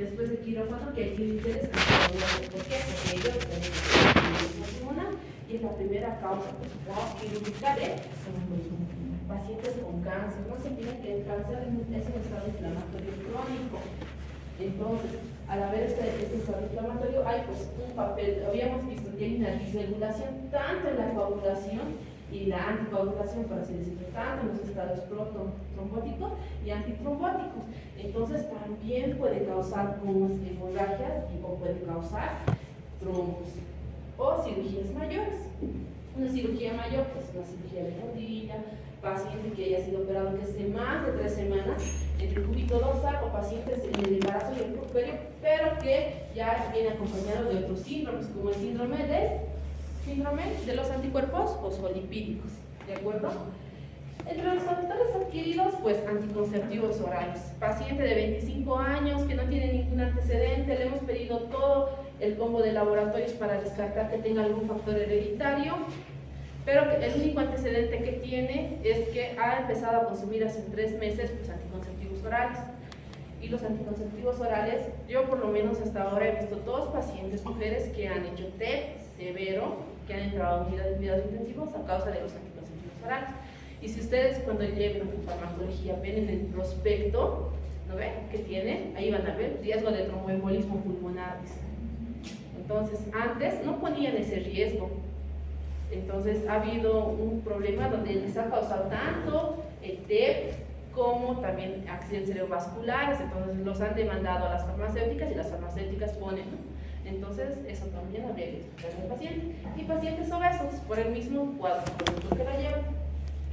después de quirófano que hay que interés. ¿Por qué? Porque ellos tienen pulmonar y es la primera causa quirúrgica de pacientes con cáncer. No se olviden que el cáncer es un estado inflamatorio crónico. Entonces, al haber este estado inflamatorio, hay pues un papel, habíamos visto que hay una disregulación tanto en la coagulación y la anticoagulación, por así decirlo, tanto en los estados protrombóticos y antitrombóticos. Entonces, también puede causar unas hemorragias o puede causar trombos o cirugías mayores. Una cirugía mayor, pues una cirugía de rodilla, paciente que haya sido operado desde más de 3 semanas entre el cúbito dorsal o pacientes en el embarazo y el puerperio, pero que ya viene acompañado de otros síndromes, como el síndrome de los anticuerpos fosfolipídicos, ¿de acuerdo? Entre los factores adquiridos, pues anticonceptivos orales. Paciente de 25 años que no tiene ningún antecedente, le hemos pedido todo el combo de laboratorios para descartar que tenga algún factor hereditario, pero que el único antecedente que tiene es que ha empezado a consumir hace 3 meses pues, anticonceptivos orales. Y los anticonceptivos orales, yo por lo menos hasta ahora he visto 2 pacientes, mujeres que han hecho TEP severo, que han entrado a unidades de cuidados intensivos a causa de los anticonceptivos orales. Y si ustedes cuando lleven farmacología ven en el prospecto, ¿no ven? Que tiene, ahí van a ver, riesgo de tromboembolismo pulmonar. Entonces, antes no ponían ese riesgo. Entonces, ha habido un problema donde les ha causado tanto el TEP como también accidentes cerebrovasculares. Entonces, los han demandado a las farmacéuticas y las farmacéuticas ponen, ¿no? Entonces, eso también habría que explicarle al paciente. Y pacientes obesos, por el mismo cuadro que la llevan.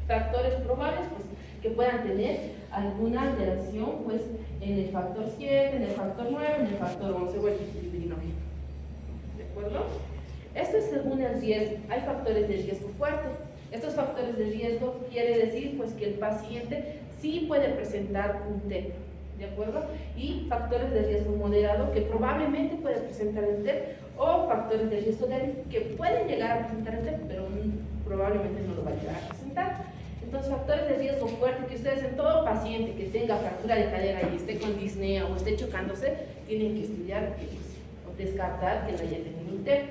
Factores probables, pues, que puedan tener alguna alteración, pues, en el factor 7, en el factor 9, en el factor 11 o el fibrinógeno. ¿De acuerdo? Esto es según el riesgo. Hay factores de riesgo fuerte. Estos factores de riesgo quiere decir, pues, que el paciente sí puede presentar un TEP. ¿De acuerdo? Y factores de riesgo moderado que probablemente puede presentar el TEP, o factores de riesgo débil que pueden llegar a presentar el TEP, pero probablemente no lo va a llegar a presentar. Entonces, factores de riesgo fuerte que ustedes en todo paciente que tenga fractura de cadera y esté con disnea o esté chocándose, tienen que estudiar o descartar que no haya tenido un TEP.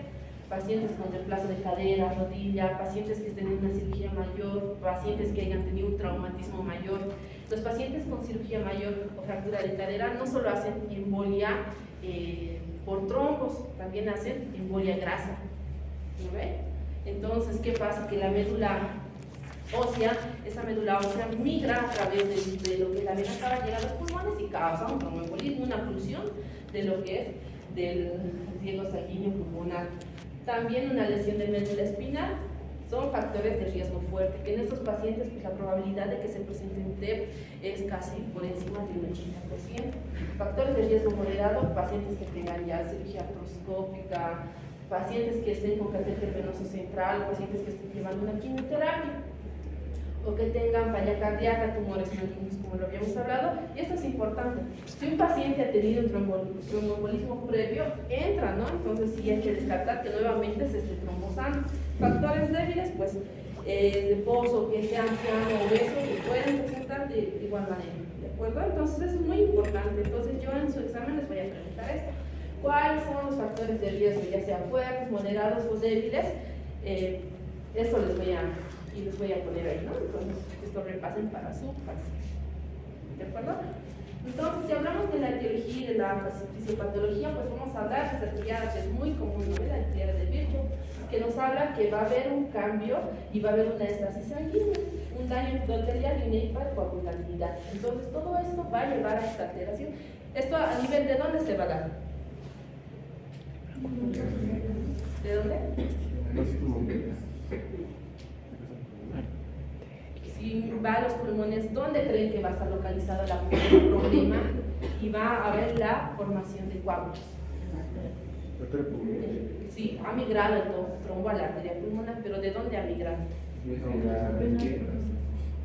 Pacientes con reemplazo de cadera, rodilla, pacientes que estén en una cirugía mayor, pacientes que hayan tenido un traumatismo mayor. Los pacientes con cirugía mayor o fractura de cadera no solo hacen embolia por trombos, también hacen embolia grasa. ¿No ve? Entonces, ¿qué pasa? Que la médula ósea, esa médula ósea migra a través de lo que la vena cava, llega a los pulmones y causa un tromboembolismo, una oclusión de lo que es del riego sanguíneo pulmonar. También una lesión de médula espinal son factores de riesgo fuerte, que en estos pacientes pues, la probabilidad de que se presente un TEP es casi por encima del 80%. Factores de riesgo moderado, pacientes que tengan ya cirugía artroscópica, pacientes que estén con catéter venoso central, pacientes que estén llevando una quimioterapia, o que tengan falla cardíaca, tumores malignos, como lo habíamos hablado. Y esto es importante. Si un paciente ha tenido un tromboembolismo previo, entra, ¿no? Entonces sí hay que descartar que nuevamente se esté trombosando. Factores débiles, pues, reposo, que sea anciano o obeso, que pueden presentar de igual manera, ¿de acuerdo? Entonces eso es muy importante. Entonces yo en su examen les voy a preguntar esto. ¿Cuáles son los factores de riesgo, ya sean fuertes, moderados o débiles? Esto les voy a poner ahí, ¿no? Entonces, esto repasen para su paciente. ¿De acuerdo? Entonces, si hablamos de la etiología y de la fisiopatología, pues vamos a hablar de esta triada que es muy común, ¿no? La triada de Virchow, que nos habla que va a haber un cambio y va a haber una estasis sanguínea, un daño endotelial y una hipercoagulabilidad. Entonces, todo esto va a llevar a esta alteración. ¿Esto a nivel de dónde se va a dar? ¿De dónde? Si va a los pulmones, ¿dónde creen que va a estar localizado el problema? Y va a haber la formación de coágulos. Sí, ha migrado el trombo a la arteria pulmonar, pero ¿de dónde ha migrado?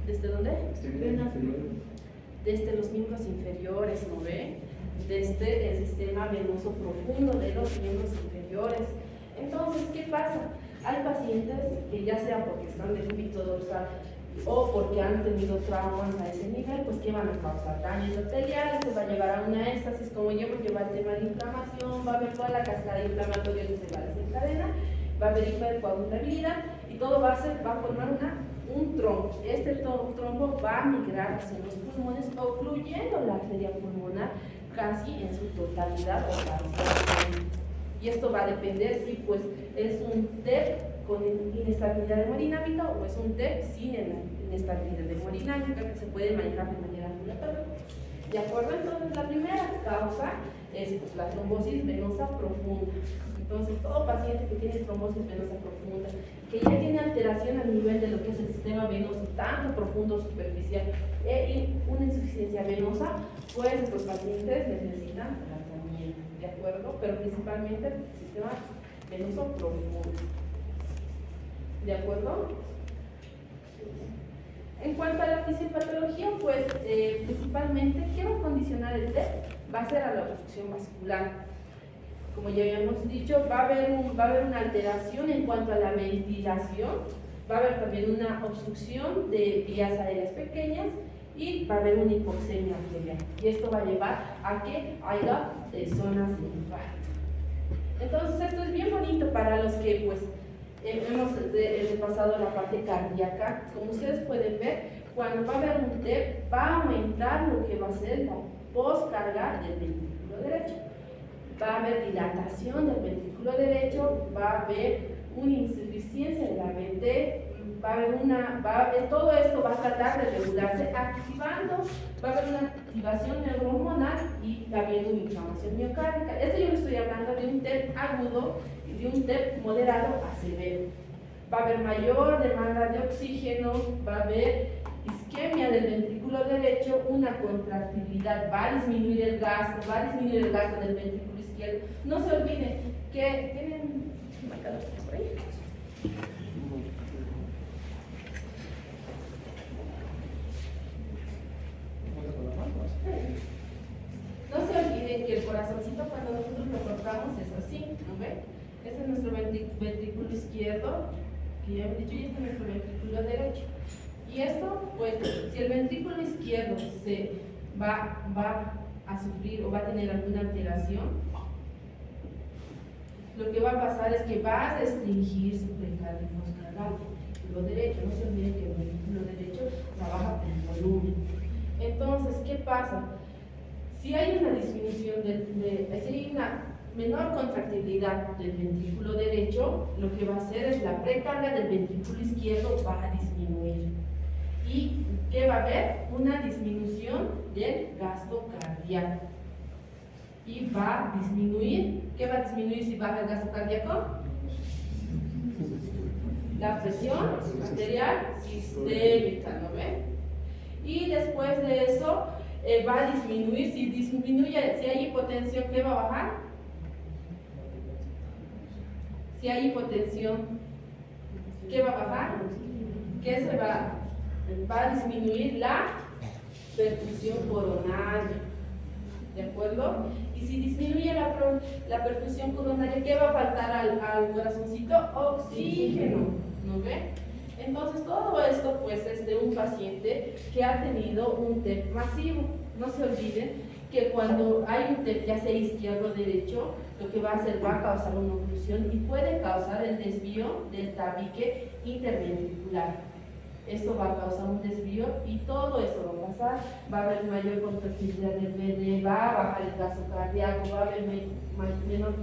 ¿Desde dónde? Desde los miembros inferiores, ¿no ve? Desde el sistema venoso profundo de los miembros inferiores. Entonces, ¿qué pasa? Hay pacientes que ya sea porque están de cúbito dorsal o porque han tenido traumas a ese nivel, pues que van a causar daños arteriales, se va a llevar a una éxtasis, como ya hemos llevado el tema de inflamación, va a haber toda la cascada inflamatoria que se va a desencadenar, va a haber hipercoagulabilidad y todo va a formar un trombo. Este trombo va a migrar hacia los pulmones, ocluyendo la arteria pulmonar casi en su totalidad o parcialmente. Y esto va a depender si pues es un TEP con inestabilidad hemodinámica o es un TEP sin inestabilidad hemodinámica que se puede manejar de manera ambulatoria. ¿De acuerdo? Entonces la primera causa es pues, la trombosis venosa profunda. Entonces todo paciente que tiene trombosis venosa profunda, que ya tiene alteración a nivel de lo que es el sistema venoso, tanto profundo, superficial, y una insuficiencia venosa, pues estos pacientes necesitan tratamiento, ¿de acuerdo? Pero principalmente el sistema venoso profundo, ¿de acuerdo? En cuanto a la fisiopatología, pues principalmente, ¿qué va a condicionar el TEP? Va a ser a la obstrucción vascular. Como ya habíamos dicho, va a haber una alteración en cuanto a la ventilación, va a haber también una obstrucción de vías aéreas pequeñas y va a haber una hipoxemia arterial. Y esto va a llevar a que haya zonas de infarto. Entonces esto es bien bonito para los que pues hemos repasado la parte cardíaca. Como ustedes pueden ver, cuando va a haber un TEP, va a aumentar lo que va a ser la poscarga del ventrículo derecho. Va a haber dilatación del ventrículo derecho, va a haber una insuficiencia de la VT, todo esto va a tratar de regularse activando, va a haber una activación neurohormonal y habiendo una inflamación miocárdica. Esto yo le estoy hablando de un TEP agudo y de un TEP moderado a severo. Va a haber mayor demanda de oxígeno, va a haber isquemia del ventrículo derecho, una contractilidad, va a disminuir el gasto, del ventrículo izquierdo. No se olviden que tienen marcadores por ahí. No se olviden que el corazoncito cuando nosotros lo cortamos es así, ¿no ven? Este es nuestro ventrículo izquierdo, que ya hemos dicho, y este es nuestro ventrículo derecho. Y esto, pues, si el ventrículo izquierdo se va a sufrir o va a tener alguna alteración, lo que va a pasar es que va a restringir su precardia y poscardia. Lo derecho, no se olviden que el ventrículo derecho trabaja por volumen. Entonces, ¿qué pasa? Si hay una disminución, si hay una menor contractibilidad del ventrículo derecho, lo que va a hacer es la precarga del ventrículo izquierdo va a disminuir. ¿Y qué va a haber? Una disminución del gasto cardíaco. Y va a disminuir, ¿qué va a disminuir si baja el gasto cardíaco? La presión arterial sistémica, ¿no ven? Y después de eso va a disminuir, si hay hipotensión, ¿qué va a bajar? Si hay hipotensión, ¿qué va a bajar? ¿Qué se va a disminuir? La perfusión coronaria, ¿de acuerdo? Y si disminuye la perfusión coronaria, ¿qué va a faltar al corazoncito? Oxígeno, ¿no ve? Entonces todo esto pues es de un paciente que ha tenido un TEP masivo. No se olviden que cuando hay un TEP, ya sea izquierdo o derecho, lo que va a hacer va a causar una oclusión y puede causar el desvío del tabique interventricular. Esto va a causar un desvío y todo eso va a pasar, va a haber mayor contractilidad del VD, va a bajar el gasto cardíaco, va a haber menor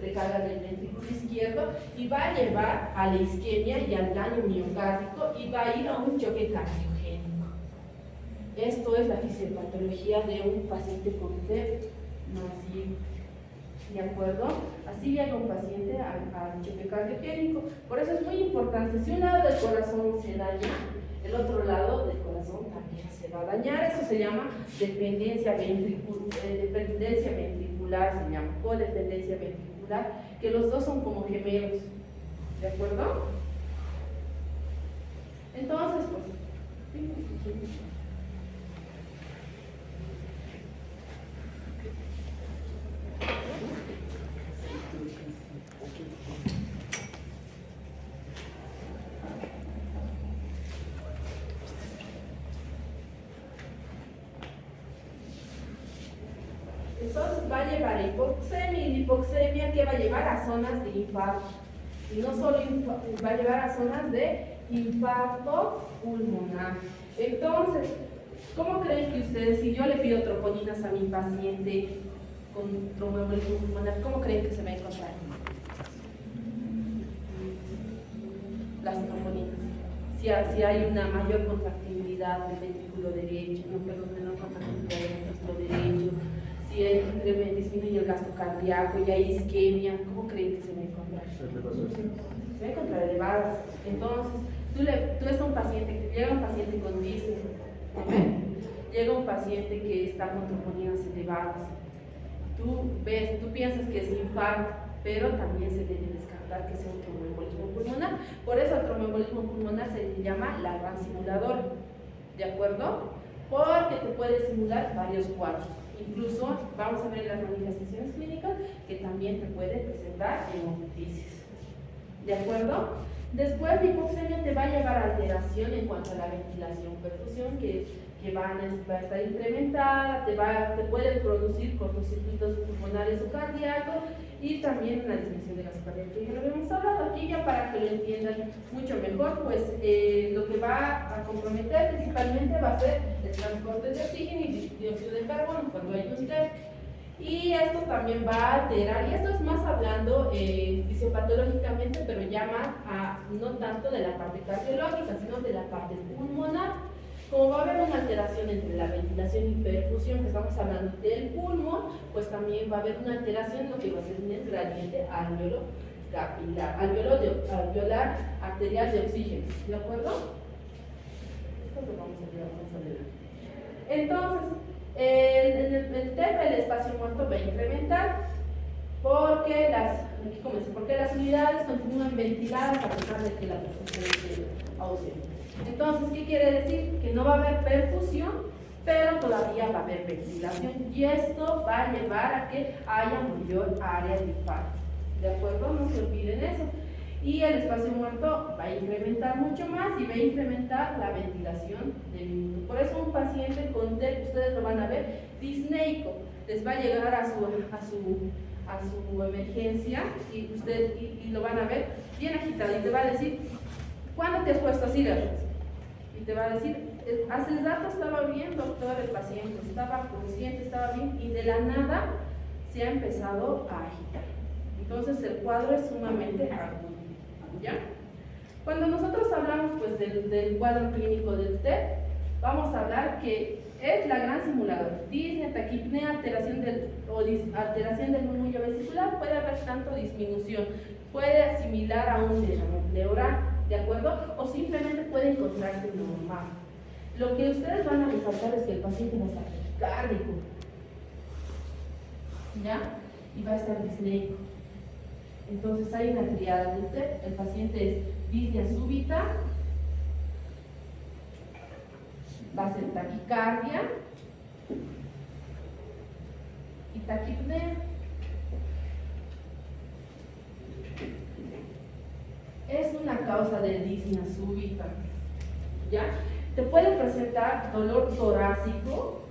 precarga del ventrículo izquierdo y va a llevar a la isquemia y al daño miocárdico y va a ir a un choque cardiogénico. Esto es la fisiopatología de un paciente con TEP masivo. ¿De acuerdo? Así llega un paciente al choque cardiogénico. Por eso es muy importante, si un lado del corazón se daña, el otro lado del corazón también se va a dañar. Eso se llama dependencia ventricular, se llama codependencia ventricular, que los dos son como gemelos. ¿De acuerdo? Entonces, pues, va a llevar a hipoxemia, y la hipoxemia que va a llevar a zonas de infarto. Y no solo va a llevar a zonas de infarto pulmonar. Entonces, ¿cómo creen que ustedes, si yo le pido troponinas a mi paciente con tromboembolismo pulmonar, cómo creen que se va a encontrar? Las troponinas. Si hay una mayor contractibilidad del ventrículo derecho, menor contractibilidad del ventrículo derecho, si disminuye el gasto cardíaco y hay isquemia, ¿cómo creen que se va a encontrar? Se va a encontrar elevadas. Entonces, tú ves a un paciente, llega un paciente con disney, llega un paciente que está con troponinas elevadas. Tú piensas que es infarto, pero también se debe descartar que sea un tromboembolismo pulmonar. Por eso el tromboembolismo pulmonar se le llama la gran simuladora, ¿de acuerdo? Porque te puede simular varios cuadros. Incluso vamos a ver las manifestaciones clínicas que también te puede presentar hemoptisis, ¿de acuerdo? Después la hipoxemia te va a llevar a alteración en cuanto a la ventilación, perfusión, que va a estar incrementada, te puede producir cortocircuitos pulmonares o cardíacos y también una disminución de gasto cardíaco. Ya lo habíamos hablado aquí, ya para que lo entiendan mucho mejor, pues lo que va a comprometer principalmente va a ser el transporte de oxígeno y dióxido de carbono cuando hay un TEP. Y esto también va a alterar, y esto es más hablando fisiopatológicamente, pero ya más no tanto de la parte cardiológica, sino de la parte pulmonar. Como va a haber una alteración entre la ventilación y perfusión, que estamos hablando del pulmón, pues también va a haber una alteración en lo que va a ser en el gradiente alveolo capilar, alveolar arterial de oxígeno, ¿de acuerdo? Esto lo vamos a ver. Entonces, el TEP, el espacio muerto, va a incrementar porque las unidades continúan ventiladas a pesar de que la perfusión esté ausente. Entonces, ¿qué quiere decir? Que no va a haber perfusión, pero todavía va a haber ventilación, y esto va a llevar a que haya mayor área de infarto, ¿de acuerdo? No se olviden eso. Y el espacio muerto va a incrementar mucho más y va a incrementar la ventilación del minuto. Por eso un paciente con TEP, ustedes lo van a ver disneico, les va a llegar a su emergencia y lo van a ver bien agitado y te va a decir, ¿cuándo te has puesto así, Garras? Y te va a decir, hace el rato estaba bien, doctor, el paciente estaba consciente, estaba bien, y de la nada se ha empezado a agitar. Entonces el cuadro es sumamente agudo, ¿ya? Cuando nosotros hablamos pues del cuadro clínico del TEP, vamos a hablar que es la gran simuladora, disnea, taquipnea, alteración del murmullo vesicular, puede haber tanto disminución, puede asimilar a un derrame pleural, ¿de acuerdo? O simplemente puede encontrarse normal. Lo que ustedes van a resaltar es que el paciente va a estar taquicárdico, ¿ya? Y va a estar disneico. Entonces hay una triada de TEP, el paciente es disnea súbita, va a ser taquicardia y taquipnea. Es una causa de disnea súbita, ¿ya? Te puede presentar dolor torácico,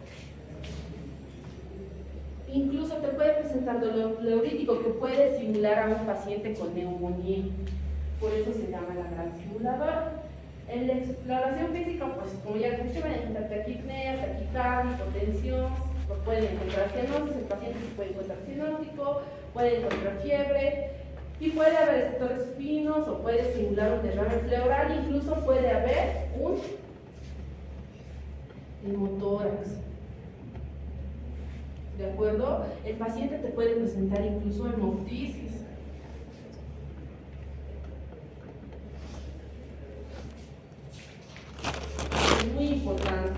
incluso te puede presentar dolor pleurítico que puede simular a un paciente con neumonía. Por eso se llama la gran simuladora. En la exploración física, pues como ya les dije, van a encontrar taquipnea, taquicardia, hipotensión, pueden encontrar cianosis, el paciente se puede encontrar cianótico, puede encontrar fiebre, y puede haber sectores finos o puede simular un derrame pleural, incluso puede haber un hemotórax. ¿De acuerdo? El paciente te puede presentar incluso hemoptisis. Es muy importante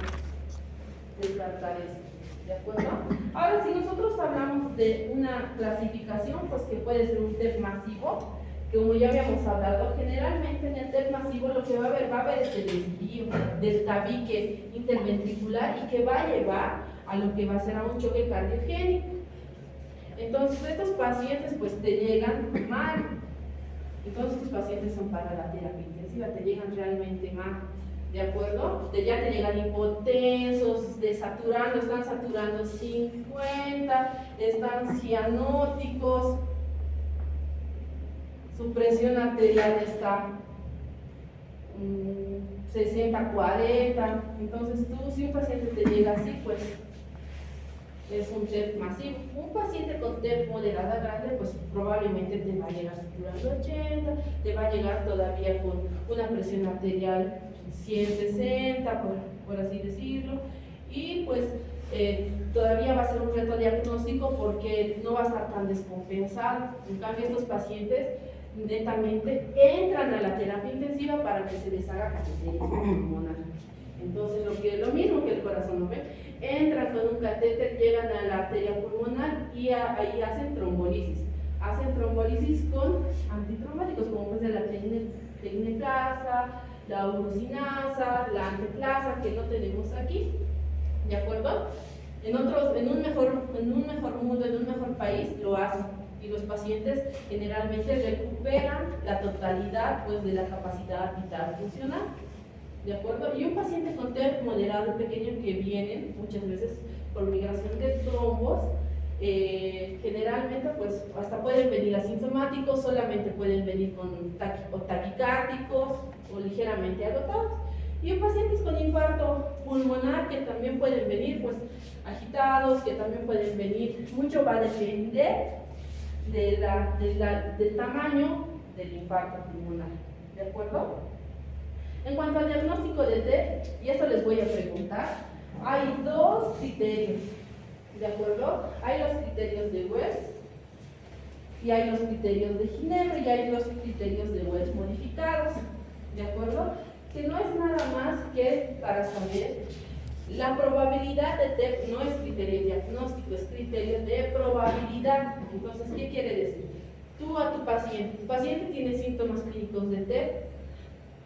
descartar esto. ¿De acuerdo? Ahora, si nosotros hablamos de una clasificación, pues que puede ser un TEP masivo, que como ya habíamos hablado, generalmente en el TEP masivo lo que va a haber este desvío del tabique interventricular y que va a llevar a lo que va a ser a un choque cardiogénico. Entonces, estos pacientes pues te llegan mal. Entonces, estos pacientes son para la terapia intensiva, te llegan realmente mal. ¿de acuerdo? Ya te llegan hipotensos, desaturando, están saturando 50, están cianóticos, su presión arterial está 60-40, entonces tú, si un paciente te llega así, pues es un TEP masivo. Un paciente con TEP moderada grande, pues probablemente te va a llegar saturando 80, te va a llegar todavía con una presión arterial 160, por así decirlo, y pues todavía va a ser un reto diagnóstico porque no va a estar tan descompensado. En cambio, estos pacientes netamente entran a la terapia intensiva para que se les haga cateterismo pulmonar. Entonces, lo mismo que el corazón, ¿no ve? Entran con un catéter, llegan a la arteria pulmonar y ahí hacen trombolisis. Hacen trombolisis con antitrombóticos, como puede ser la tecneplasa, la urosinasa, la anteplasa, que no tenemos aquí, ¿de acuerdo? En un mejor mundo, en un mejor país, lo hacen. Y los pacientes generalmente recuperan la totalidad, pues, de la capacidad vital funcional. ¿De acuerdo? Y un paciente con TEP moderado y pequeño que vienen muchas veces por migración de trombos, generalmente pues hasta pueden venir asintomáticos, solamente pueden venir con taquicárdicos o ligeramente agotados. Y un paciente con infarto pulmonar que también pueden venir pues agitados, que también pueden venir, mucho va a depender del tamaño del infarto pulmonar. ¿De acuerdo? En cuanto al diagnóstico de TEP, y esto les voy a preguntar, hay dos criterios, ¿de acuerdo? Hay los criterios de Wells y hay los criterios de Ginebra y hay los criterios de Wells modificados, ¿de acuerdo? Que no es nada más que para saber la probabilidad de TEP, no es criterio diagnóstico, es criterio de probabilidad. Entonces, ¿qué quiere decir? Tú a tu paciente tiene síntomas clínicos de TEP,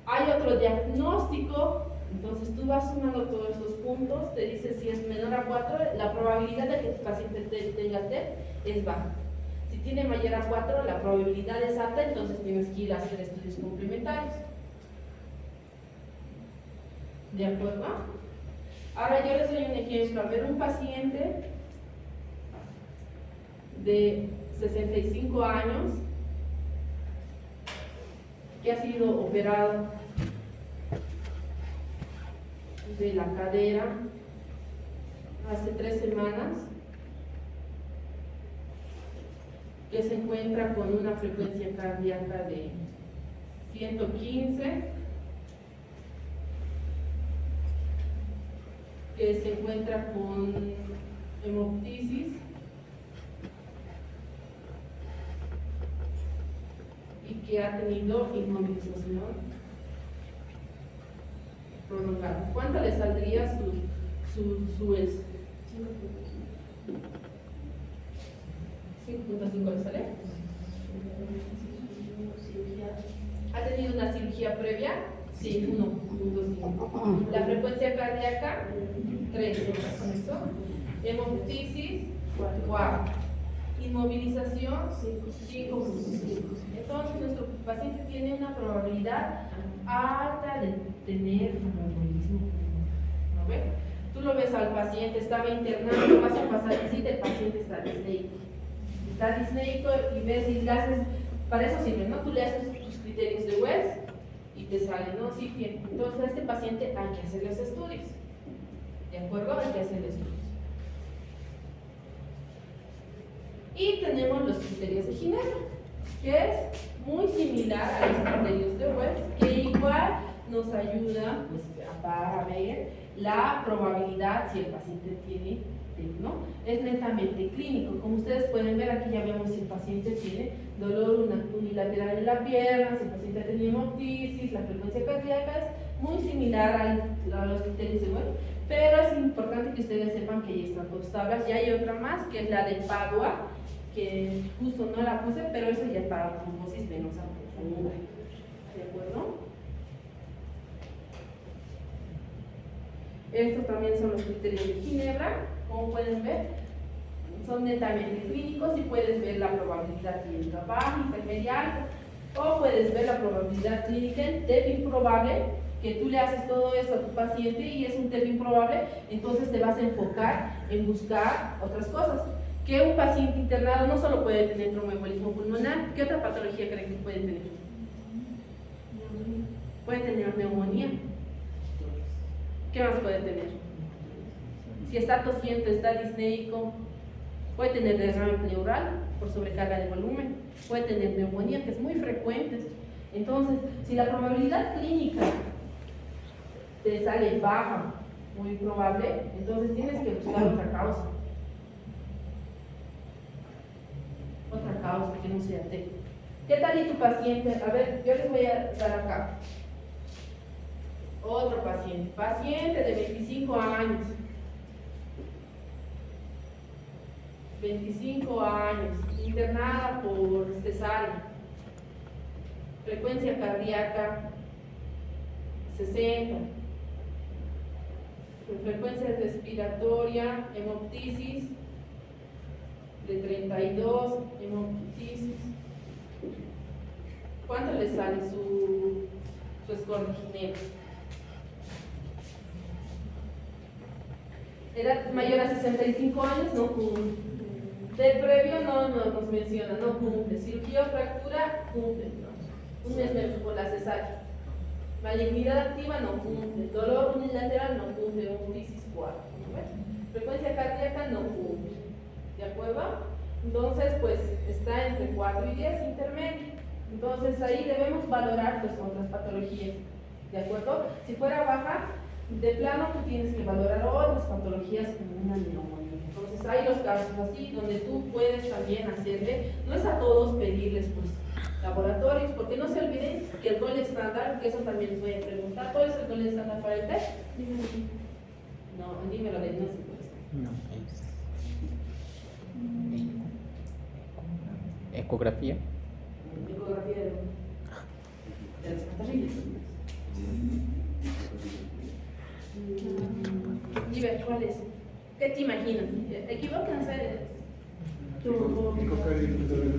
hay otro diagnóstico, entonces tú vas sumando todos esos puntos, te dice si es menor a 4, la probabilidad de que tu paciente tenga TEP es baja. Si tiene mayor a 4, la probabilidad es alta, entonces tienes que ir a hacer estudios complementarios. ¿De acuerdo? Ahora yo les doy un ejemplo. A ver, un paciente de 65 años que ha sido operado de la cadera hace 3 semanas, que se encuentra con una frecuencia cardíaca de 115, que se encuentra con hemoptisis y que ha tenido inmovilización prolongada. ¿Cuánto le saldría su ES? 5.5 le sale. ¿Ha tenido una cirugía previa? Sí, 1.5. La frecuencia cardíaca, 3. ¿Eso? Hemoptisis, 4. Inmovilización, 5.5. Entonces, nuestro paciente tiene una probabilidad alta de tener un embolismo. ¿No ve? Tú lo ves al paciente, estaba internado, vas a pasar visita, el paciente está disneico. Está disneico y ves y le haces, para eso sirve, ¿no? Tú le haces tus criterios de Wells y te sale, ¿no? Sí, tiene. Entonces, a este paciente hay que hacer los estudios. ¿De acuerdo? Hay que hacer estudios. Y tenemos los criterios de Ginebra, que es muy similar a los criterios de Wells, que igual nos ayuda pues, para ver la probabilidad si el paciente tiene TEP, ¿no? Es netamente clínico. Como ustedes pueden ver, aquí ya vemos si el paciente tiene dolor unilateral en la pierna, si el paciente tiene hemoptisis, la frecuencia cardíaca es muy similar a los criterios de Wells, pero es importante que ustedes sepan que ya están dos tablas. Ya hay otra más, que es la de Padua, que justo no la puse, pero eso ya es para trombosis venosa profunda. ¿De acuerdo? Estos también son los criterios de Ginebra. Como pueden ver, son netamente clínicos y puedes ver la probabilidad clínica baja, intermedia, alta, o puedes ver la probabilidad clínica en TEP improbable, que tú le haces todo eso a tu paciente y es un TEP improbable, entonces te vas a enfocar en buscar otras cosas. Que un paciente internado no solo puede tener tromboembolismo pulmonar, ¿qué otra patología creen que puede tener? Puede tener neumonía. ¿Qué más puede tener? Si está tosiendo, está disneico, puede tener derrame pleural por sobrecarga de volumen, puede tener neumonía, que es muy frecuente. Entonces, si la probabilidad clínica te sale baja, muy probable, entonces tienes que buscar otra causa. Otra causa que no sea TEP. ¿Qué tal y tu paciente? A ver, yo les voy a dar acá. Otro paciente. Paciente de 25 años. 25 años. Internada por cesárea. Frecuencia cardíaca 60. Frecuencia respiratoria, hemoptisis de 32, hemoptisis. ¿Cuánto le sale su score de Ginebra? Edad mayor a 65 años, no cumple. Del previo no nos menciona, no cumple. Cirugía o fractura, cumple. No. Un mes menos por la cesárea. Malignidad activa, no cumple. Dolor unilateral, no cumple. Hemoptisis 4. ¿No? Frecuencia cardíaca, no cumple. ¿De acuerdo? Entonces, pues está entre 4 y 10, intermedio. Entonces, ahí debemos valorar pues otras patologías. ¿De acuerdo? Si fuera baja, de plano tú tienes que valorar otras patologías como una neumonía. Entonces, hay los casos así donde tú puedes también hacerle, no es a todos pedirles pues laboratorios, porque no se olviden que el gol estándar, que eso también les voy a preguntar, ¿cuál es el gol estándar para el test? No, dímelo de no sé. No, es ecografía. Ecografía de las pantallas. Dime, ¿cuál es? ¿Qué te imaginas? Equivóquense.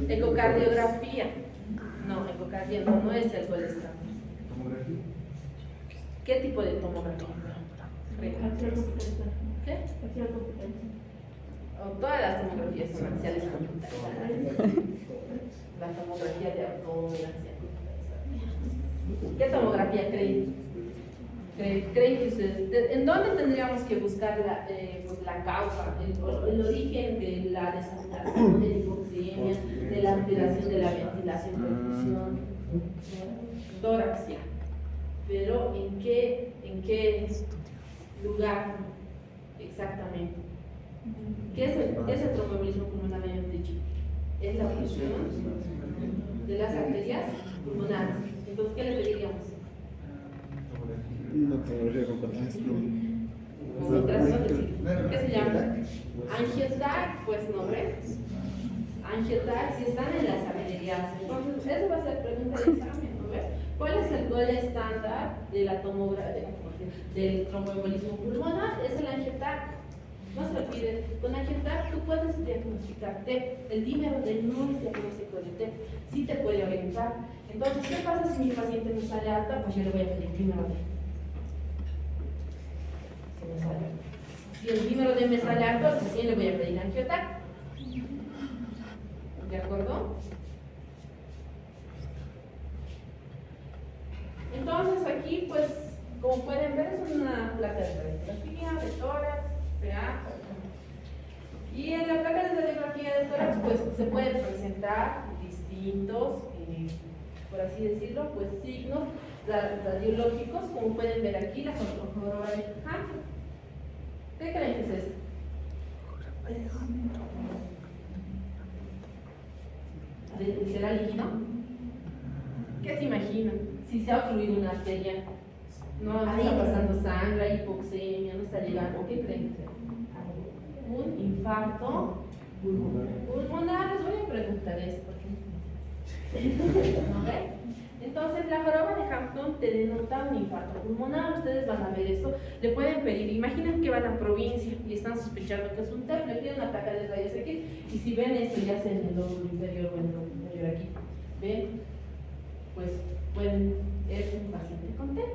Ecocardiografía. No, ecocardia no es el gol estándar. ¿Tomografía? ¿Qué tipo de tomografía? ¿Qué? O todas las tomografías son axiales computarizadas. La tomografía de abdomen axial computarizada. ¿Qué tomografía creen? ¿Creen que ustedes, en dónde tendríamos que buscar pues la causa, el origen de la desaturación, de la hipoxemia, de la alteración de la ventilación, perfusión, toraxia? Pero ¿en qué lugar exactamente? ¿Qué es el tromboembolismo pulmonar mediante dicho? Es la obstrucción de las arterias pulmonares. Entonces, ¿qué le pediríamos? Una tomografía con Concentración, ¿qué se llama? Angiotac, pues no ves. Angiotac, si están en las arterias. Entonces, eso va a ser pregunta de examen, ¿no ves? ¿Cuál es el gol estándar de la tomografía del tromboembolismo pulmonar? Es el angiotac. No se olviden, con angiotac tú puedes diagnosticar TEP. El dímero de no es diagnóstico de TEP, sí te puede orientar. Entonces, ¿qué pasa si mi paciente me sale alta? Pues yo le voy a pedir dímero de. Si el dímero de me sale alto, pues sí le voy a pedir angiotac. ¿De acuerdo? Entonces aquí, pues, como pueden ver, es una placa de radiografía, de tórax, PA. Y en la placa de radiografía de tórax, pues, se pueden presentar distintos, por así decirlo, pues, signos radiológicos, como pueden ver aquí, la joroba de Hampton. ¿Qué creen que es esto? ¿Será líquido? ¿Qué se imaginan? Si se ha obstruido una arteria, no está pasando sangre, hay hipoxemia, no está llegando, ¿qué creen que sea? Un infarto pulmonar. Les voy a preguntar eso, ¿no ven? Entonces, la joroba de Hampton te denota un infarto pulmonar. Ustedes van a ver esto. Le pueden pedir, imaginen que van a provincia y están sospechando que es un TEP, le piden una placa de rayos X, y si ven esto ya sea en el lóbulo inferior o en el lóbulo inferior aquí, ¿ven? Pues es un paciente con TEP.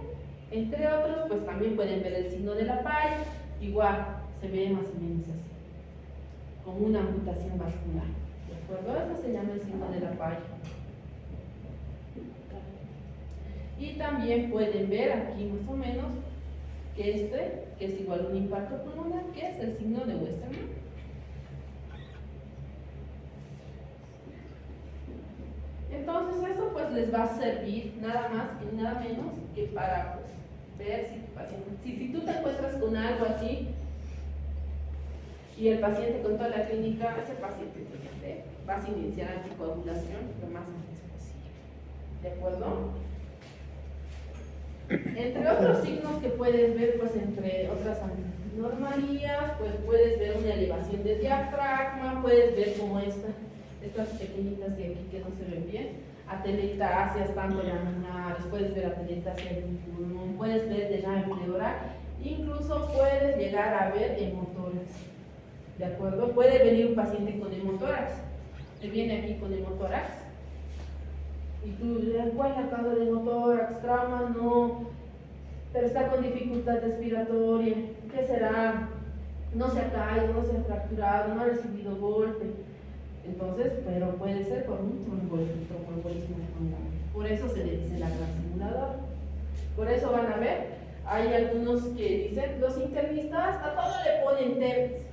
Entre otros, pues también pueden ver el signo de la palla, igual se ve más o menos así, con una amputación vascular. ¿De acuerdo? Esto se llama el signo de la palla. Y también pueden ver aquí más o menos que que es igual a un infarto pulmonar, que es el signo de Westermann. Entonces esto pues les va a servir nada más y nada menos que para pues, ver si tu paciente, si tú te encuentras con algo así y el paciente con toda la clínica, ese paciente vas a iniciar anticoagulación lo más antes posible. ¿De acuerdo? Entre otros signos que puedes ver, pues entre otras anormalías, pues puedes ver una elevación del diafragma, puedes ver como estas pequeñitas de aquí que no se ven bien, atelectasias tanto laminares, puedes ver atelectasia del pulmón, puedes ver derrame pleural, incluso puedes llegar a ver hemotórax. ¿De acuerdo? Puede venir un paciente con hemotórax, te viene aquí con hemotórax. Y tú dirás, ¿cuál es la causa de hemotórax? Trauma, no, pero está con dificultad respiratoria. ¿Qué será? No se ha caído, no se ha fracturado, no ha recibido golpe. Entonces, pero puede ser por un tromboembolismo pulmonar. Por eso se le dice la gran simuladora. Por eso van a ver, hay algunos que dicen, los internistas a todo le ponen TEPS.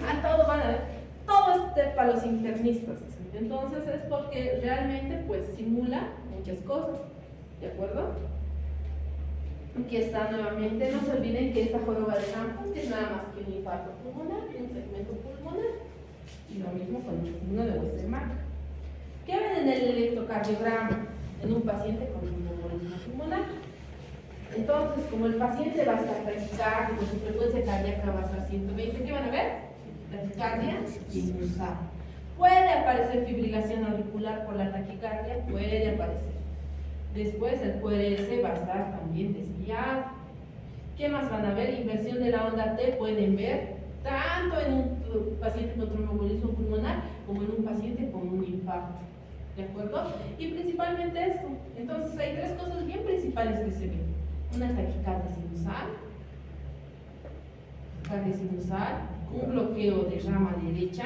A todo van a ver, todo es TEP para los internistas. Entonces es porque realmente pues simula muchas cosas, ¿de acuerdo? Aquí está nuevamente, no se olviden que esta joroba de Hampton es nada más que un infarto pulmonar, un segmento pulmonar, y lo mismo con el signo de Westermann. ¿Qué ven en el electrocardiograma en un paciente con un embolismo pulmonar? Entonces, como el paciente va a estar taquicárdico, su frecuencia cardíaca va a estar 120, ¿qué van a ver? Taquicardia sinusal. Puede aparecer fibrilación auricular por la taquicardia, puede aparecer. Después el QRS va a estar también desviado. ¿Qué más van a ver? Inversión de la onda T pueden ver tanto en un paciente con tromboembolismo pulmonar como en un paciente con un infarto. ¿De acuerdo? Y principalmente esto. Entonces hay tres cosas bien principales que se ven. Una taquicardia sinusal, un bloqueo de rama derecha,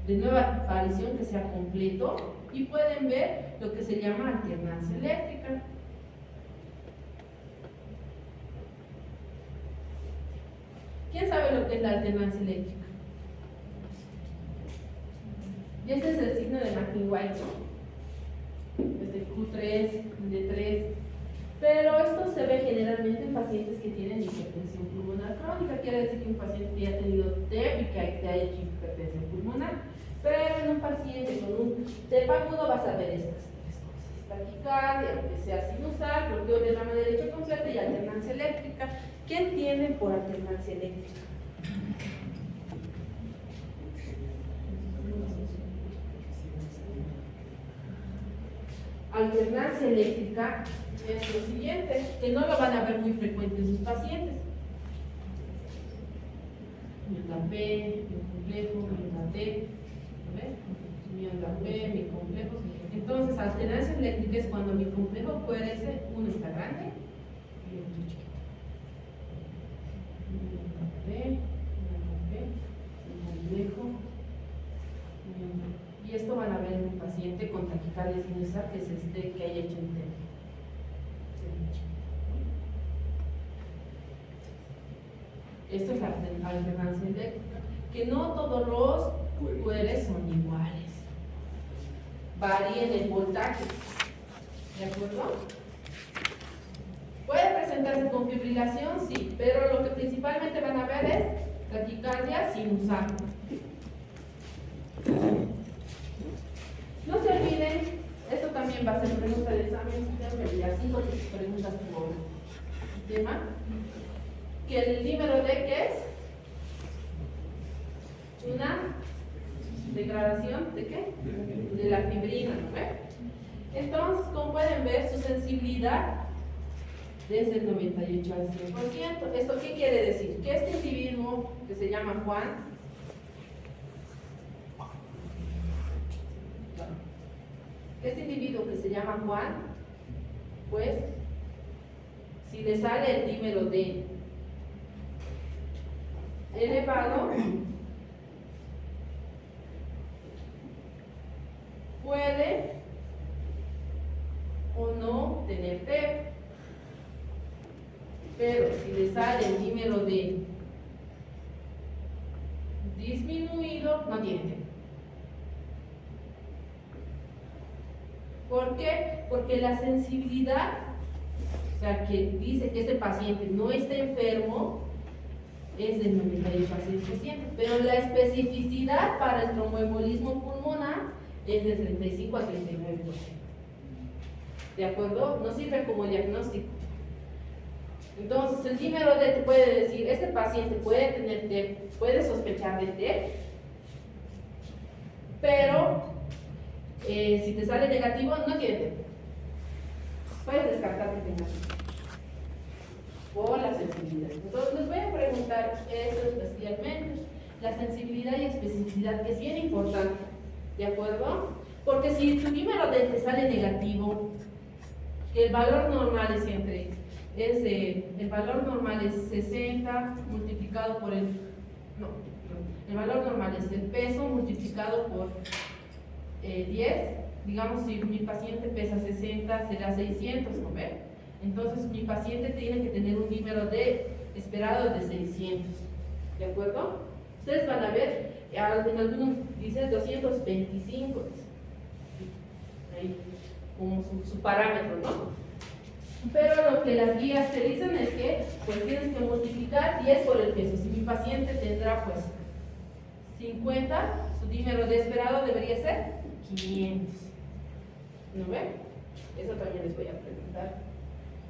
de nueva aparición que sea completo, y pueden ver lo que se llama alternancia eléctrica. ¿Quién sabe lo que es la alternancia eléctrica? Y este es el signo de McKim-White, ¿no? Desde Q3, D3. Pero esto se ve generalmente en pacientes que tienen hipertensión pulmonar crónica. Quiere decir que un paciente que ha tenido TEP y que ha hecho hipertensión pulmonar. Pero en un paciente con un TEP agudo vas a ver estas tres cosas: taquicardia, aunque sea sinusal, bloqueo de rama derecha completa y alternancia eléctrica. ¿Qué entienden por alternancia eléctrica? Alternancia eléctrica es lo siguiente, que no lo van a ver muy frecuente en sus pacientes. Miola B, mi complejo, miola D, miola B, mi complejo. Entonces, alternancia eléctrica es cuando mi complejo puede ser, uno está grande y otro chiquito. Miola B, mi complejo, y esto van a ver en un paciente con taquicardia sinusal, que es este que haya hecho un TEP. Esto es la alternancia eléctrica, que no todos los QRS son iguales, varían el voltaje, ¿de acuerdo? ¿Puede presentarse con fibrilación? Sí, pero lo que principalmente van a ver es taquicardia sinusal. No se olviden, esto también va a ser pregunta de examen, ya 5 preguntas por tema, que el número D, ¿qué es? Una degradación ¿de qué? De la fibrina, ¿no ve? Entonces, como pueden ver, su sensibilidad desde el 98 al 100%. ¿Esto qué quiere decir? Que este individuo que se llama Juan, pues, si le sale el dímero D elevado, puede o no tener TEP, pero si le sale el dímero D disminuido, no tiene TEP. ¿Por qué? Porque la sensibilidad, o sea, que dice que este paciente no está enfermo, es del 98 al 100%, pero la especificidad para el tromboembolismo pulmonar es del 35 al 39%. ¿De acuerdo? No sirve como diagnóstico. Entonces, el dímero D te puede decir, este paciente puede tener TEP, puede sospechar de TEP, pero si te sale negativo, no tiene TEP. Puedes descartar que tenga por la sensibilidad. Entonces, les voy a preguntar eso especialmente, la sensibilidad y especificidad, que es bien importante, ¿de acuerdo? Porque si tu dímero D te sale negativo, que el valor normal es el valor normal es 60 multiplicado por el valor normal es el peso multiplicado por 10, digamos, si mi paciente pesa 60 será 600, ¿no ve? Entonces mi paciente tiene que tener un dímero D esperado de 600, ¿de acuerdo? Ustedes van a ver, en algunos dicen 225, ahí como su parámetro, ¿no? Pero lo que las guías te dicen es que pues tienes que multiplicar 10 por el peso. Si mi paciente tendrá pues 50, su dímero D esperado debería ser 500. ¿No ven? Eso también les voy a preguntar.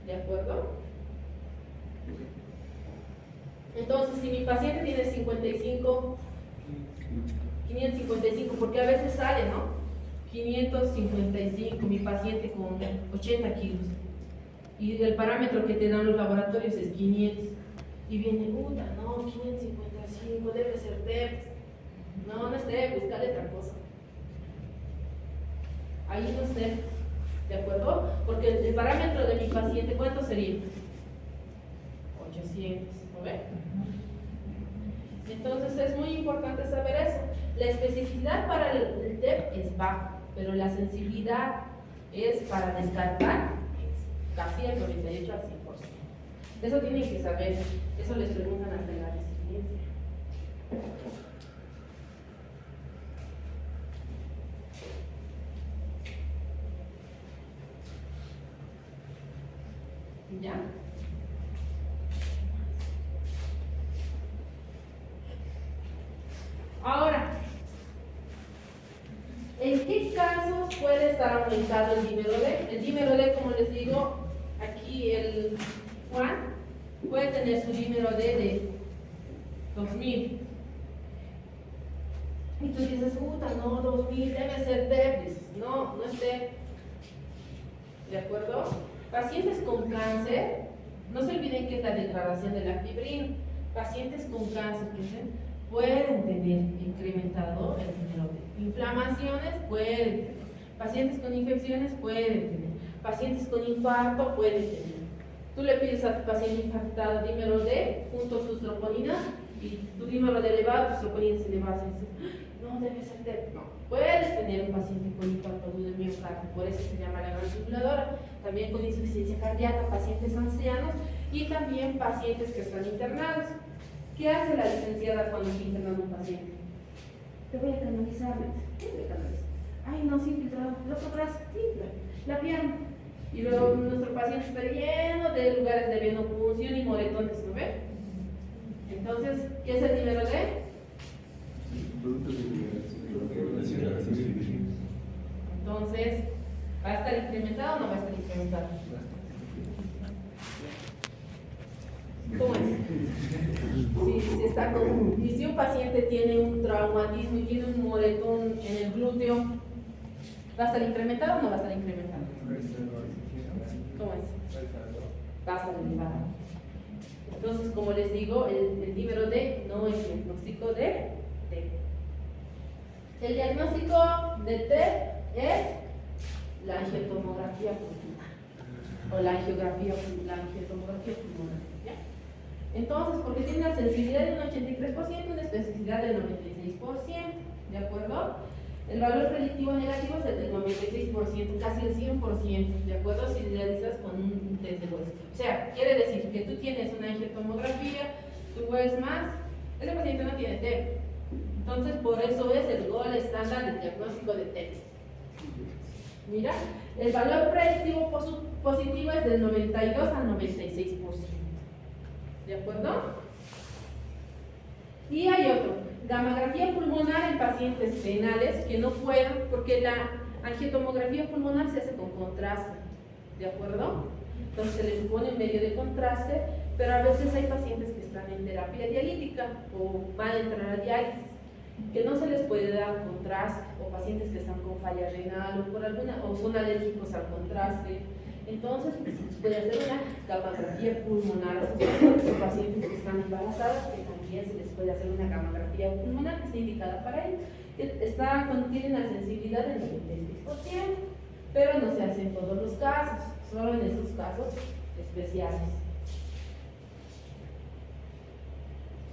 ¿De acuerdo? Entonces, si mi paciente tiene 55, 555, porque a veces sale, ¿no? 555, mi paciente con 80 kilos. Y el parámetro que te dan los laboratorios es 500. Y viene, puta, no, 555, debe ser TEP. No, no es TEP, buscale otra cosa. Ahí no es TEP, ¿de acuerdo? Porque el parámetro de mi paciente, ¿cuánto sería? 800, ¿no ve? Entonces es muy importante saber eso. La especificidad para el TEP es baja, pero la sensibilidad es para descartar casi el 98 al 100%. Eso tienen que saber, eso les preguntan hasta en la residencia. ¿Ya? Ahora, ¿en qué casos puede estar aumentado el dímero D? El dímero D, como les digo, aquí el Juan puede tener su dímero D de 2000. Y tú dices, puta, no, 2000 debe ser TEP. Dices, no, no es TEP. ¿De acuerdo? Pacientes con cáncer, no se olviden que es la degradación de la fibrina. Pacientes con cáncer pueden tener incrementado el dímero D. Inflamaciones pueden tener. Pacientes con infecciones pueden tener. Pacientes con infarto pueden tener. Tú le pides a tu paciente infartado dímero D junto a tus tromboninas y tu dímero D elevado, tus tromboninas elevadas. Y dices, no, debe ser TEP. No, puedes tener un paciente con infarto agudo del miocardio, por eso se llama la gran simuladora. También con insuficiencia cardíaca, pacientes ancianos y también pacientes que están internados. ¿Qué hace la licenciada cuando está internando un paciente? Te voy a canalizar. ¿Qué te canaliza? Ay, no, sí, filtrado. ¿Lo podrás? Sí, la pierna. Y luego nuestro paciente está lleno de lugares de venopunción y moretones, ¿no ve? Entonces, ¿qué es el dímero D? Entonces, ¿va a estar incrementado o no va a estar incrementado? ¿Cómo es? Si está y si un paciente tiene un traumatismo y tiene un moretón en el glúteo, ¿va a estar incrementado o no va a estar incrementado? ¿Cómo es? Va a estar elevado. Entonces, como les digo, el dímero D no es diagnóstico de TEP. El diagnóstico de TEP es la angiotomografía continua. o la angiotomografía pulmonar, ¿ya? Entonces, porque tiene una sensibilidad de un 83%, una especificidad del 96%, ¿de acuerdo? El valor predictivo negativo es del 96%, casi el 100%, ¿de acuerdo? Si realizas con un test de hueso. O sea, quiere decir que tú tienes una angiotomografía, tú ves más, ese paciente no tiene TEP. Entonces, por eso es el gol estándar del diagnóstico de TEP. Mira, el valor predictivo positivo es del 92 al 96%. ¿De acuerdo? Y hay otro, gamografía pulmonar en pacientes renales que no pueden, porque la angiotomografía pulmonar se hace con contraste. ¿De acuerdo? Entonces se les pone un medio de contraste, pero a veces hay pacientes que están en terapia dialítica o van a entrar a diálisis, que no se les puede dar contraste, o pacientes que están con falla renal o por alguna, o son alérgicos al contraste. Entonces, pues, se les puede hacer una gamografía pulmonar. Son pacientes que están embarazadas, que también se les puede hacer una gamografía pulmonar que está indicada para ellos. Tiene una sensibilidad del 96%, pero no se hace en todos los casos, solo en estos casos especiales.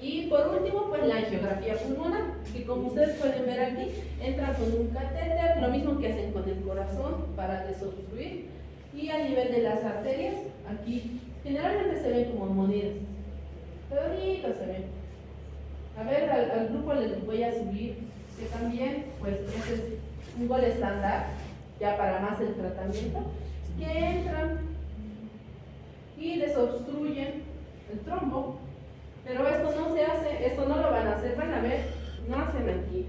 Y por último, pues la angiografía pulmonar, que como ustedes pueden ver aquí, entra con un catéter, lo mismo que hacen con el corazón para desobstruir. Y a nivel de las arterias, aquí generalmente se ven como monedas, pedoritos se ven. A ver, al grupo les voy a subir, que también, pues, este es un gol estándar, ya para más el tratamiento, que entran y desobstruyen el trombo. Pero esto no se hace, esto no lo van a hacer, van a ver, no hacen aquí.